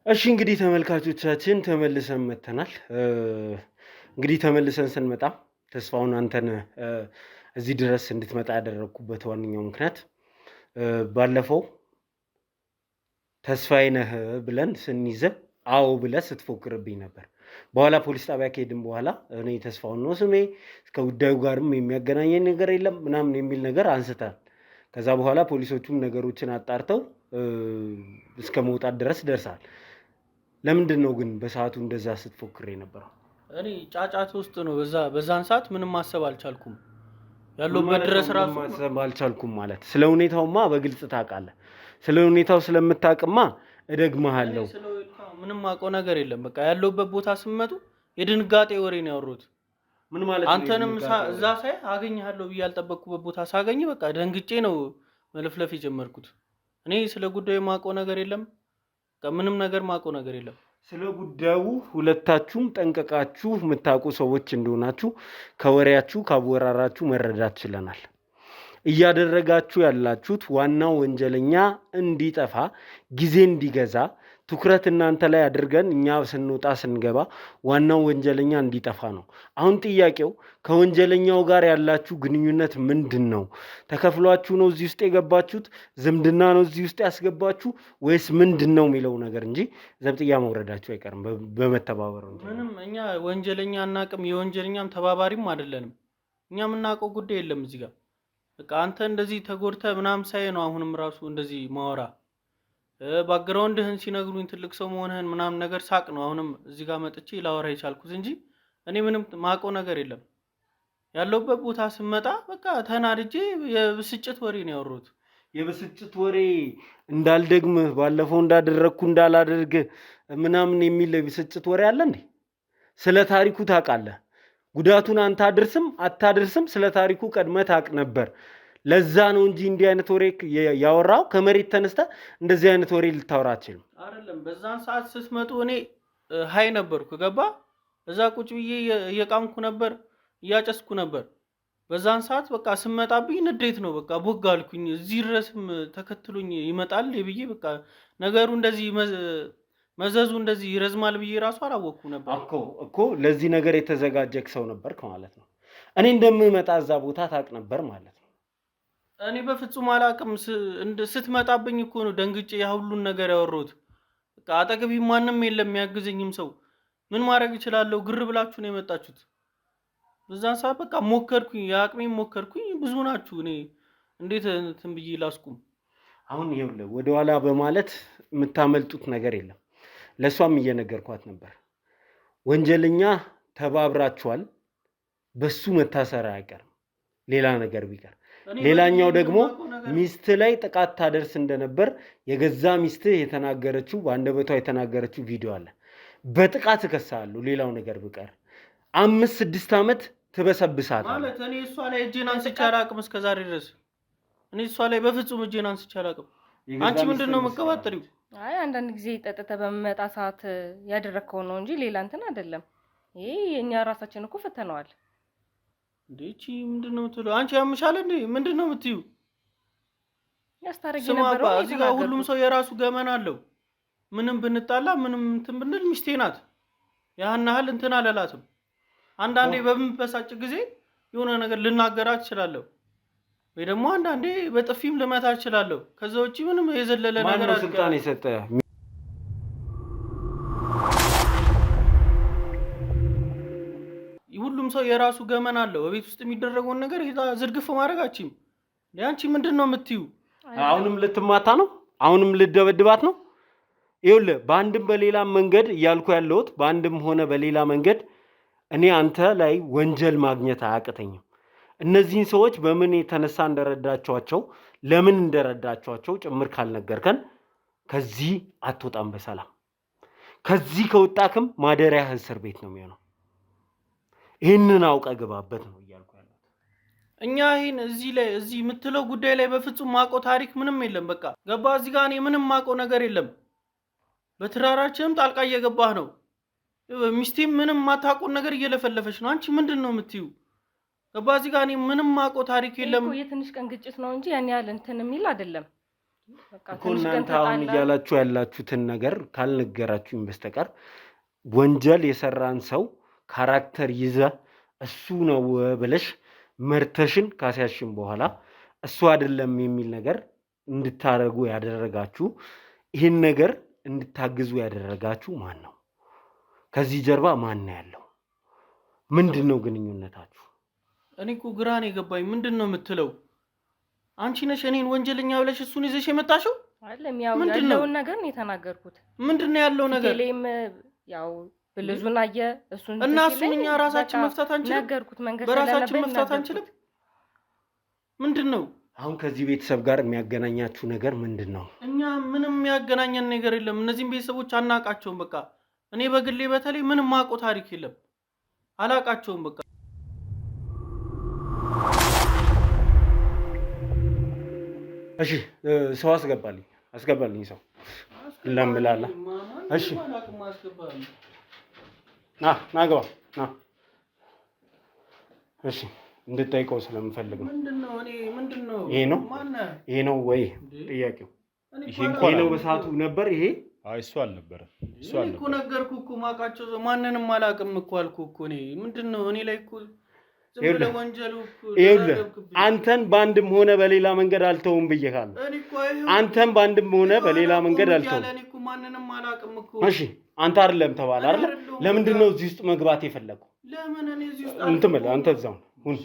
እሺ እንግዲህ ተመልካቾቻችን ተመልሰን መተናል። እንግዲህ ተመልሰን ስንመጣ ተስፋውን አንተን እዚህ ድረስ እንድትመጣ ያደረኩበት ዋነኛው ምክንያት ባለፈው ተስፋዬ ነህ ብለን ስንይዘ አዎ ብለህ ስትፎክርብኝ ነበር። በኋላ ፖሊስ ጣቢያ ከሄድን በኋላ እኔ ተስፋውን ነው ስሜ፣ እስከ ጉዳዩ ጋርም የሚያገናኘኝ ነገር የለም ምናምን የሚል ነገር አንስተሃል። ከዛ በኋላ ፖሊሶቹም ነገሮችን አጣርተው እስከ መውጣት ድረስ ደርሳል። ለምንድን ነው ግን በሰዓቱ እንደዛ ስትፎክር የነበረው? እኔ ጫጫታ ውስጥ ነው በዛን ሰዓት ምንም ማሰብ አልቻልኩም። ያለውበት ድረስ ራሱ ማሰብ አልቻልኩም ማለት ስለ ሁኔታውማ በግልጽ ታውቃለህ። ስለ ሁኔታው ስለምታውቅማ እደግመሃለሁ። ምንም ማውቀው ነገር የለም። በቃ ያለውበት ቦታ ስመጡ የድንጋጤ ወሬ ነው ያወሩት። ምን ማለት ነው? አንተንም እዛ ሳይ አገኘሃለሁ ብዬ ያልጠበቅኩበት ቦታ ሳገኝ በቃ ደንግጬ ነው መለፍለፍ የጀመርኩት። እኔ ስለ ጉዳዩ ማውቀው ነገር የለም። ምንም ነገር ማውቀው ነገር የለም። ስለ ጉዳዩ ሁለታችሁም ጠንቀቃችሁ የምታውቁ ሰዎች እንደሆናችሁ ከወሬያችሁ ካወራራችሁ መረዳት ችለናል። እያደረጋችሁ ያላችሁት ዋናው ወንጀለኛ እንዲጠፋ ጊዜ እንዲገዛ ትኩረት እናንተ ላይ አድርገን እኛ ስንወጣ ስንገባ ዋናው ወንጀለኛ እንዲጠፋ ነው። አሁን ጥያቄው ከወንጀለኛው ጋር ያላችሁ ግንኙነት ምንድን ነው? ተከፍሏችሁ ነው እዚህ ውስጥ የገባችሁት? ዝምድና ነው እዚህ ውስጥ ያስገባችሁ ወይስ ምንድን ነው የሚለው ነገር እንጂ ዘብጥያ መውረዳችሁ አይቀርም በመተባበር ነው። ምንም እኛ ወንጀለኛ አናቅም፣ የወንጀለኛም ተባባሪም አይደለንም። እኛ የምናውቀው ጉዳይ የለም እዚህ ጋር። በቃ አንተ እንደዚህ ተጎድተ ምናምን ሳይ ነው አሁንም ራሱ እንደዚህ ማወራ ባክግራውንድህን ሲነግሩኝ ትልቅ ሰው መሆንህን ምናምን ነገር ሳቅ ነው አሁንም እዚህ ጋር መጥቼ ላወራ የቻልኩት እንጂ እኔ ምንም ማውቀው ነገር የለም። ያለውበት ቦታ ስመጣ በቃ ተናድጄ የብስጭት ወሬ ነው ያወሩት። የብስጭት ወሬ እንዳልደግም ባለፈው እንዳደረግኩ እንዳላደርግ ምናምን የሚል የብስጭት ወሬ አለ እንዴ? ስለ ታሪኩ ታውቃለህ። ጉዳቱን አንተ አድርስም አታድርስም ስለ ታሪኩ ቀድመህ ታውቅ ነበር። ለዛ ነው እንጂ እንዲህ አይነት ወሬ ያወራው። ከመሬት ተነስተ እንደዚህ አይነት ወሬ ልታወራ አትችልም። አይደለም በዛን ሰዓት ስትመጡ እኔ ሃይ ነበርኩ ገባ። እዛ ቁጭ ብዬ እየቃምኩ ነበር፣ እያጨስኩ ነበር። በዛን ሰዓት በቃ ስመጣብኝ ንዴት ነው በቃ ቦግ አልኩኝ። እዚህ ድረስም ተከትሎኝ ይመጣል ብዬ በቃ ነገሩ እንደዚህ መዘዙ እንደዚህ ይረዝማል ብዬ ራሱ አላወቅኩ ነበር እኮ ለዚህ ነገር የተዘጋጀክ ሰው ነበርክ ማለት ነው። እኔ እንደምመጣ እዛ ቦታ ታውቅ ነበር ማለት ነው። እኔ በፍጹም አላውቅም። ስትመጣብኝ እኮ ነው ደንግጬ ሁሉን ነገር ያወራሁት። በቃ አጠገቢ ማንም የለም የሚያግዘኝም ሰው። ምን ማድረግ እችላለሁ? ግር ብላችሁ ነው የመጣችሁት። በዛን ሰዓት በቃ ሞከርኩኝ፣ የአቅሜን ሞከርኩኝ። ብዙ ናችሁ። እኔ እንዴት እንትን ብዬ ላስቁም? አሁን ይኸውልህ ወደኋላ በማለት የምታመልጡት ነገር የለም። ለሷም እየነገርኳት ነበር። ወንጀለኛ ተባብራችኋል፣ በሱ መታሰር አይቀርም ሌላ ነገር ቢቀር። ሌላኛው ደግሞ ሚስት ላይ ጥቃት ታደርስ እንደነበር የገዛ ሚስትህ የተናገረችው በአንደበቷ የተናገረችው ቪዲዮ አለ። በጥቃት እከሳለሁ ሌላው ነገር ቢቀር 5-6 ዓመት ትበሰብሳለህ ማለት። እኔ እሷ ላይ እጄን አንስቼ አላውቅም እስከዛሬ ድረስ። እኔ እሷ ላይ በፍጹም እጄን አንስቼ አላውቅም። አንቺ ምንድነው መቀባጠሪው? አይ አንዳንድ ጊዜ ጠጥተህ በመመጣ ሰዓት ያደረከው ነው እንጂ ሌላ እንትን አይደለም። ይሄ የኛ ራሳችን እኮ ፈተነዋል። እንዴቺ ምንድነው የምትለው? አንቺ ያምሻል እንዴ? ምንድነው የምትዩ? ያስታረግ የነበረው እዚህ ጋር ሁሉም ሰው የራሱ ገመና አለው። ምንም ብንጣላ ምንም እንትን ብንል ሚስቴ ናት። ያን ያህል እንትን አለላትም። አንዳንዴ በምበሳጭ ጊዜ የሆነ ነገር ልናገራት እችላለሁ፣ ወይ ደግሞ አንዳንዴ በጥፊም ልመታ እችላለሁ። ከዛ ውጪ ምንም የዘለለ ነገር ማን ስልጣን የሰጠ? ሁሉም ሰው የራሱ ገመና አለው። በቤት ውስጥ የሚደረገውን ነገር ዝርግፍ ማድረጋችም። ያንቺ ምንድነው የምትዩ? አሁንም ልትማታ ነው? አሁንም ልደበድባት ነው? ይኸውልህ በአንድም በሌላ መንገድ እያልኩ ያለሁት በአንድም ሆነ በሌላ መንገድ እኔ አንተ ላይ ወንጀል ማግኘት አያቅተኝም። እነዚህን ሰዎች በምን የተነሳ እንደረዳቸዋቸው ለምን እንደረዳቸዋቸው ጭምር ካልነገርከን ከዚህ አትወጣም በሰላም። ከዚህ ከወጣክም ማደሪያህ እስር ቤት ነው የሚሆነው። ይህንን አውቀህ ግባበት ነው እያልኩ ያለሁት። እኛ ይሄን እዚህ የምትለው ጉዳይ ላይ በፍጹም ማቆ ታሪክ ምንም የለም። በቃ ገባ እዚህ ጋር እኔ ምንም ማቆ ነገር የለም። በትዳራችንም ጣልቃ እየገባህ ነው። ሚስቴም ምንም ማታቆን ነገር እየለፈለፈች ነው። አንቺ ምንድነው የምትዩ? ገባ እዚህ ጋር እኔ ምንም ማቆ ታሪክ የለም። የትንሽ ቀን ግጭት ነው እንጂ ያን ያህል እንትን የሚል አይደለም። እኮ እናንተ አሁን እያላችሁ ያላችሁትን ነገር ካልነገራችሁኝ በስተቀር ወንጀል የሰራን ሰው ካራክተር ይዘ እሱ ነው ብለሽ መርተሽን ካስያሽን በኋላ እሱ አይደለም የሚል ነገር እንድታረጉ ያደረጋችሁ ይህን ነገር እንድታግዙ ያደረጋችሁ ማን ነው? ከዚህ ጀርባ ማን ነው ያለው? ምንድነው ግንኙነታችሁ? እኔ እኮ ግራ ነው የገባኝ። ምንድነው የምትለው? አንቺ ነሽ እኔን ወንጀለኛ ብለሽ እሱን ይዘሽ የመጣሽው? አይደለም ያለውን ነገር ነው የተናገርኩት። ምንድነው ያለው ነገር? ቴሌም ያው ብልዙን አየ እሱን እና እሱን እኛ ራሳችን መፍታት አንችልም? ነገርኩት መንገድ በራሳችን መፍታት አንችልም? ምንድነው አሁን ከዚህ ቤተሰብ ጋር የሚያገናኛችሁ ነገር ምንድነው? እኛ ምንም የሚያገናኘን ነገር የለም። እነዚህም ቤተሰቦች አናቃቸውም። በቃ እኔ በግሌ በተለይ ምንም ማቆ ታሪክ የለም። አላቃቸውም በቃ። እሺ ሰው አስገባልኝ ሰው ለምላላ። እሺ ና ግባ ና። እሺ እንድጠይቀው ስለምፈልግ ነው። ምንድነው? ይሄ ነው ወይ ጥያቄው? ይሄ ነው በሰዓቱ ነበር ይሄ? አይ እሱ አልነበረም። እኮ ነገርኩህ እኮ ማውቃቸው ማንንም አላውቅም እኮ አልኩህ እኮ። እኔ ምንድነው እኔ ላይ እኮ ይኸውልህ አንተን በአንድም ሆነ በሌላ መንገድ አልተውም ብዬሃለሁ። አንተን በአንድም ሆነ በሌላ መንገድ አልተውም። እሺ አንተ አይደለም ተባለ አይደል? ለምንድን ነው እዚህ ውስጥ መግባት የፈለከው? ለምን እኔ እዚህ ውስጥ አንተ እዛው ሁን።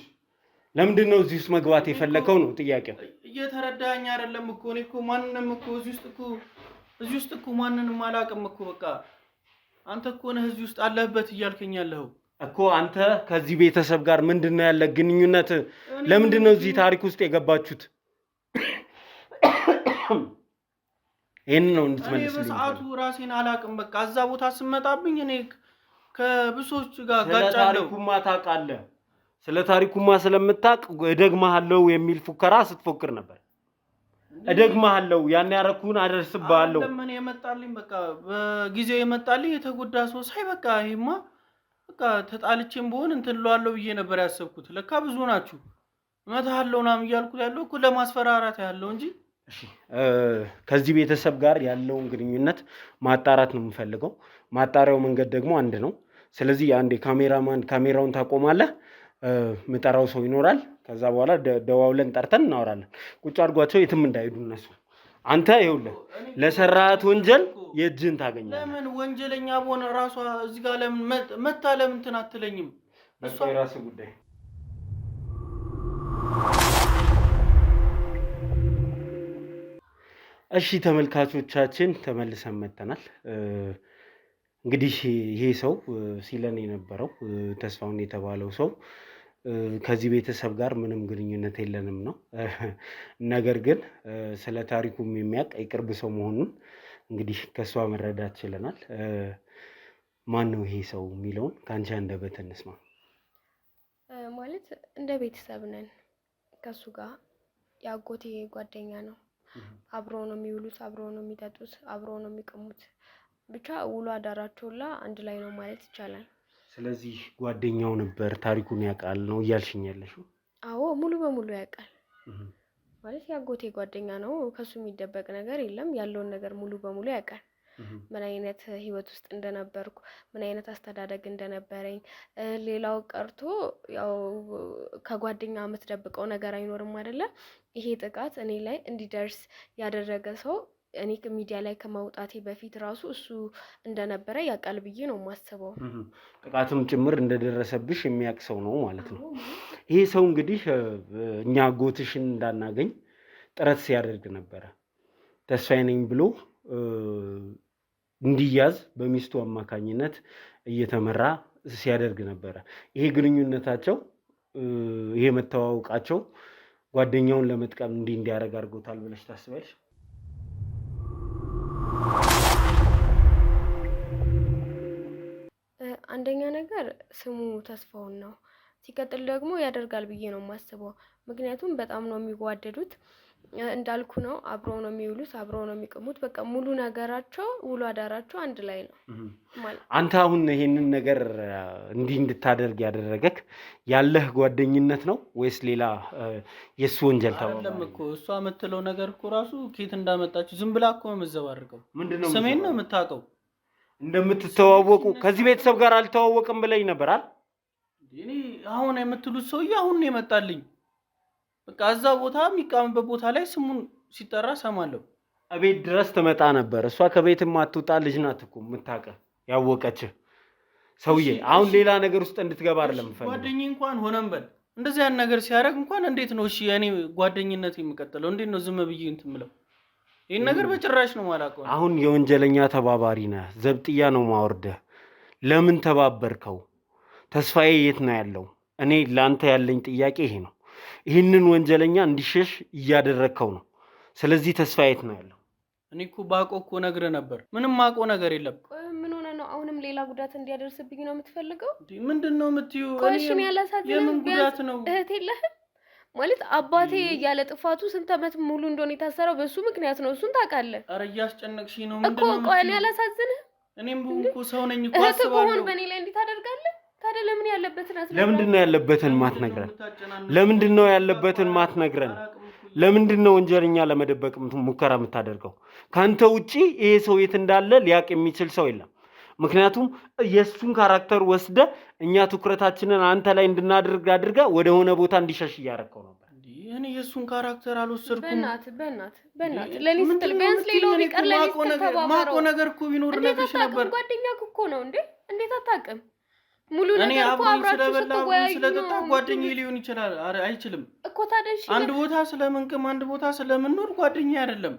ለምንድን ነው እዚህ ውስጥ መግባት የፈለከው ነው ጥያቄው። እየተረዳኸኝ አይደለም እኮ። እኔ እኮ ማንንም እኮ እዚህ ውስጥ እኮ ማንንም አላውቅም እኮ። በቃ አንተ እኮ ነህ እዚህ ውስጥ አለህበት እያልከኝ ያለኸው እኮ። አንተ ከዚህ ቤተሰብ ጋር ምንድነው ያለ ግንኙነት? ለምንድን ነው እዚህ ታሪክ ውስጥ የገባችሁት? ይሄን ነው እንድትመልስልኝ። በሰዓቱ ራሴን አላውቅም። በቃ እዛ ቦታ ስመጣብኝ እኔ ከብሶች ጋር ጋጫለሁ። ስለ ታሪኩማ ስለምታውቅ እደግምሃለሁ የሚል ፉከራ ስትፎክር ነበር። እደግምሃለሁ ያን ያረኩን አደርስብሃለሁ። ለምን የመጣልኝ በቃ በጊዜው የመጣልኝ የተጎዳ ሰው ሳይ በቃ ይሄማ በቃ ተጣልቼም በሆን እንትን እለዋለሁ ብዬ ነበር ያሰብኩት። ለካ ብዙ ናችሁ እመታለሁ ምናምን እያልኩት ያለው እኮ ለማስፈራራት ያለው እንጂ። እሺ ከዚህ ቤተሰብ ጋር ያለውን ግንኙነት ማጣራት ነው የምፈልገው። ማጣሪያው መንገድ ደግሞ አንድ ነው። ስለዚህ አንዴ ካሜራውን ታቆማለህ። ምጠራው ሰው ይኖራል። ከዛ በኋላ ደዋውለን ጠርተን እናወራለን። ቁጭ አድርጓቸው የትም እንዳይሄዱ እነሱ። አንተ ይኸውልህ ለሰራሃት ወንጀል የእጅህን ታገኛለህ። ለምን ወንጀለኛ በሆነ ራሷ እዚህ ጋር ለምን መታ ለምን እንትን አትለኝም? እሷ የራስህ ጉዳይ። እሺ ተመልካቾቻችን ተመልሰን መጥተናል። እንግዲህ ይሄ ሰው ሲለን የነበረው ተስፋውን የተባለው ሰው ከዚህ ቤተሰብ ጋር ምንም ግንኙነት የለንም ነው። ነገር ግን ስለ ታሪኩም የሚያውቅ የቅርብ ሰው መሆኑን እንግዲህ ከሷ መረዳት ችለናል። ማን ነው ይሄ ሰው የሚለውን ከአንቺ አንደበት እንስማ። ማለት እንደ ቤተሰብ ነን። ከሱ ጋር የአጎቴ ጓደኛ ነው። አብረው ነው የሚውሉት፣ አብረው ነው የሚጠጡት፣ አብረው ነው የሚቀሙት። ብቻ ውሎ አዳራቸውላ አንድ ላይ ነው ማለት ይቻላል። ስለዚህ ጓደኛው ነበር፣ ታሪኩን ያውቃል ነው እያልሽኝ ያለሽው? አዎ ሙሉ በሙሉ ያውቃል። ማለት የአጎቴ ጓደኛ ነው። ከሱ የሚደበቅ ነገር የለም። ያለውን ነገር ሙሉ በሙሉ ያውቃል። ምን አይነት ህይወት ውስጥ እንደነበርኩ፣ ምን አይነት አስተዳደግ እንደነበረኝ። ሌላው ቀርቶ ያው ከጓደኛ የምትደብቀው ነገር አይኖርም አይደለ? ይሄ ጥቃት እኔ ላይ እንዲደርስ ያደረገ ሰው እኔ ሚዲያ ላይ ከማውጣቴ በፊት ራሱ እሱ እንደነበረ ያውቃል ብዬ ነው የማስበው። ጥቃትም ጭምር እንደደረሰብሽ የሚያውቅ ሰው ነው ማለት ነው። ይሄ ሰው እንግዲህ እኛ አጎትሽን እንዳናገኝ ጥረት ሲያደርግ ነበረ። ተስፋዬ ነኝ ብሎ እንዲያዝ በሚስቱ አማካኝነት እየተመራ ሲያደርግ ነበረ። ይሄ ግንኙነታቸው፣ ይሄ መተዋወቃቸው ጓደኛውን ለመጥቀም እንዲያደርግ አድርጎታል ብለሽ ታስባለሽ? አንደኛ ነገር ስሙ ተስፋውን ነው። ሲቀጥል ደግሞ ያደርጋል ብዬ ነው የማስበው። ምክንያቱም በጣም ነው የሚዋደዱት። እንዳልኩ ነው፣ አብረው ነው የሚውሉት፣ አብረው ነው የሚቀሙት። በቃ ሙሉ ነገራቸው ውሎ አዳራቸው አንድ ላይ ነው ማለት። አንተ አሁን ይሄንን ነገር እንዲህ እንድታደርግ ያደረገክ ያለህ ጓደኝነት ነው ወይስ ሌላ የሱ ወንጀል ተባለ? አይደለም እኮ እሷ የምትለው ነገር እኮ ራሱ ኬት እንዳመጣችሁ ዝም ብላ እኮ የምትዘባርቀው። ምንድነው ስሜን ነው የምታውቀው? እንደምትተዋወቁ ከዚህ ቤተሰብ ጋር አልተዋወቅም ብለኝ ነበር አይደል? እኔ አሁን የምትሉት ሰውዬ አሁን ነው የመጣልኝ። በቃ እዛ ቦታ የሚቃምበት ቦታ ላይ ስሙን ሲጠራ ሰማለሁ። እቤት ድረስ ትመጣ ነበር። እሷ ከቤትም አትወጣ ልጅ ናት እኮ የምታውቀው ያወቀች ሰውዬ። አሁን ሌላ ነገር ውስጥ እንድትገባ አይደለም ፈልገው። ጓደኛዬ እንኳን ሆነም በል እንደዚህ ያን ነገር ሲያደርግ እንኳን እንዴት ነው እሺ እኔ ጓደኝነት የሚቀጥለው? እንዴት ነው ዝም ብዬ እንትን የምለው? ይሄን ነገር በጭራሽ ነው ማላውቀው። አሁን የወንጀለኛ ተባባሪ ነህ። ዘብጥያ ነው ማወርደህ። ለምን ተባበርከው? ተስፋዬ የት ነው ያለው? እኔ ላንተ ያለኝ ጥያቄ ይሄ ነው። ይህንን ወንጀለኛ እንዲሸሽ እያደረግከው ነው። ስለዚህ ተስፋዬ የት ነው ያለው? እኔ እኮ ባውቀው እኮ ነግሬህ ነበር። ምንም ማውቀው ነገር የለም። ምን ሆነ ነው አሁንም ሌላ ጉዳት እንዲያደርስብኝ ነው የምትፈልገው? ምንድነው የምትይው? ቆሽም ያላሳዝንም የምን ጉዳት ነው? እህት የለህም ማለት? አባቴ ያለ ጥፋቱ ስንት ዓመት ሙሉ እንደሆነ የታሰረው በሱ ምክንያት ነው። እሱን ታውቃለህ። ኧረ እያስጨነቅሽኝ ነው። ምንድነው እኮ ቆይ እኔ ያላሳዝንህ? እኔም እኮ ሰው ነኝ እኮ አስባለሁ። እህት በእኔ ላይ እንዴት ታደርጋለህ? ታዲያ ለምን ያለበትን አስለካ? ለምንድነው ያለበትን ማትነግረን? ለምንድነው ያለበትን ማትነግረን? ለምንድነው ወንጀለኛ ለመደበቅ ሙከራ የምታደርገው? ካንተ ውጪ ይሄ ሰው የት እንዳለ ሊያቅ የሚችል ሰው የለም። ምክንያቱም የሱን ካራክተር ወስደ እኛ ትኩረታችንን አንተ ላይ እንድናደርግ አድርጋ ወደ ሆነ ቦታ እንዲሸሽ እያደረከው ነበር። እኔ የሱን ካራክተር አልወሰድኩም። በእናት ለኔ ስትል ቢያንስ ሌላው ቢቀር ለኔ ስትል ተባባረው። ማቆ ነገር እኮ ቢኖር ነግሬሽ ነበር። ጓደኛህ እኮ ነው እንዴ? እንዴት አታውቅም? ሙሉ እኔ ነገር እኮ አብረን አብራችሁ ስለበላ ስለጠጣ ነው ጓደኛዬ ሊሆን ይችላል። አይችልም እኮ ታዲያ እሺ፣ አንድ ቦታ ስለምንቅም አንድ ቦታ ስለምንኖር ጓደኛዬ አይደለም።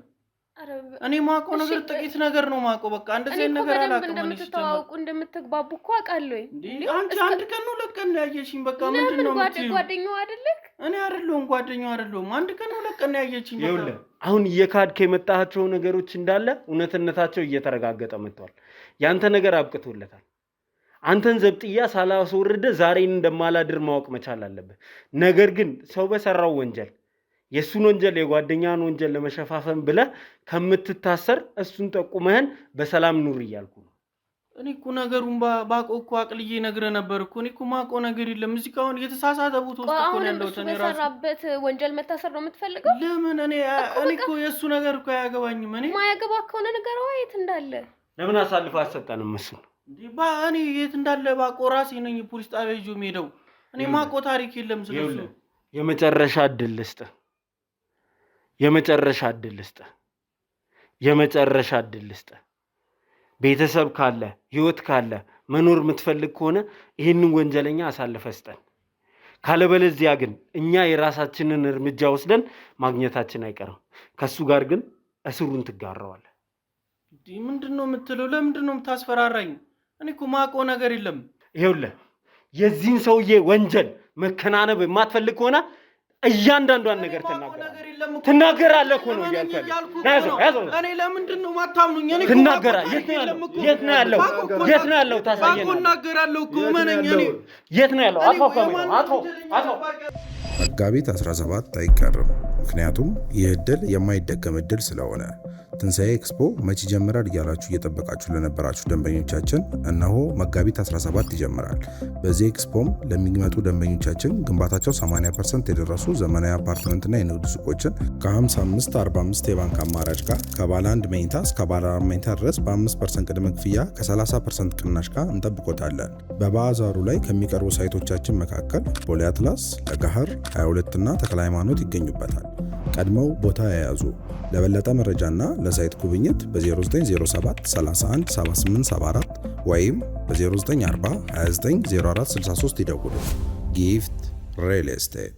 እኔ ማቆ ነገር ጥቂት ነገር ነው ማቆ። በቃ እንደዚህ ነገር አላውቅም። እኔ እንደምትተዋወቁ እንደምትግባቡ እኮ አውቃለሁ። አንቺ አንድ ቀን ነው ለቀን ያየሽኝ። በቃ ምንድነው የምትይው? ጓደኛው አይደለህ? እኔ አይደለሁም ጓደኛው አይደለሁም። አንድ ቀን ነው ለቀን ያየችኝ። ይኸውልህ አሁን እየካድክ የመጣሃቸው ነገሮች እንዳለ እውነትነታቸው እየተረጋገጠ መጥቷል። ያንተ ነገር አብቅቶለታል። አንተን ዘብጥያ ሳላስወርደ ዛሬን እንደማላድር ማወቅ መቻል አለብህ። ነገር ግን ሰው በሰራው ወንጀል የሱን ወንጀል የጓደኛን ወንጀል ለመሸፋፈን ብለህ ከምትታሰር እሱን ጠቁመህን በሰላም ኑር እያልኩ ነው። እኔ እኮ ነገሩን ባውቀው እኮ አቅልዬ ነግሬህ ነበር እኮ። እኔ እኮ ማውቀው ነገር የለም። እዚህ ጋር አሁን የተሳሳተ ቦታ ውስጥ እኮ ነው ያለሁት። እኔ ራሱ በሰራበት ወንጀል መታሰር ነው የምትፈልገው? ለምን? እኔ እኮ የእሱ ነገር እኮ አያገባኝም። እኔ ማያገባ ከሆነ ነገር የት እንዳለ ለምን አሳልፈህ አትሰጠንም? እሱን እኔ የት እንዳለ ባውቀው ራሴ ነኝ ፖሊስ ጣቢያ ይዤው የምሄደው። እኔ ማውቀው ታሪክ የለም ስለሱ። የመጨረሻ እድል ልስጥህ። የመጨረሻ እድል ልስጥህ። ቤተሰብ ካለ ህይወት ካለ መኖር የምትፈልግ ከሆነ ይህንን ወንጀለኛ አሳልፈህ ስጠን። ካለበለዚያ ግን እኛ የራሳችንን እርምጃ ወስደን ማግኘታችን አይቀርም። ከሱ ጋር ግን እስሩን ትጋራዋለህ። ምንድነው የምትለው? ለምንድነው የምታስፈራራኝ? እኔ እኮ ማውቀው ነገር የለም። ይኸውልህ የዚህን ሰውዬ ወንጀል መከናነብ የማትፈልግ ከሆነ እያንዳንዷን ነገር ትናገራለህ እኮ ነው እያልኩ ያዘው። እኔ ለምንድነው ማታምኑኝ? እኔ ትናገራለህ። የት ነው ያለው? ታሳየናለህ። እናገራለሁ እኮ ማነኝ? እኔ የት ነው ያለው? አቶ መጋቢት 17 አይቀርም። ምክንያቱም ይህ እድል የማይደገም እድል ስለሆነ። ትንሣኤ ኤክስፖ መቼ ይጀምራል እያላችሁ እየጠበቃችሁ ለነበራችሁ ደንበኞቻችን እነሆ መጋቢት 17 ይጀምራል። በዚህ ኤክስፖም ለሚመጡ ደንበኞቻችን ግንባታቸው 80% የደረሱ ዘመናዊ አፓርትመንትና የንግድ ሱቆችን ከ55/45 የባንክ አማራጭ ጋር ከባለ 1 መኝታ እስከ ባለ 4 መኝታ ድረስ በ5% ቅድመ ክፍያ ከ30% ቅናሽ ጋር እንጠብቆታለን። በባዛሩ ላይ ከሚቀርቡ ሳይቶቻችን መካከል ቦሌ አትላስ፣ ለገሃር 22 እና ተክለ ሃይማኖት ይገኙበታል። ቀድመው ቦታ የያዙ። ለበለጠ መረጃና ለሳይት ጉብኝት በ0907 31 7874 ወይም በ0940 29 0463 ይደውሉ። ጊፍት ሪል ስቴት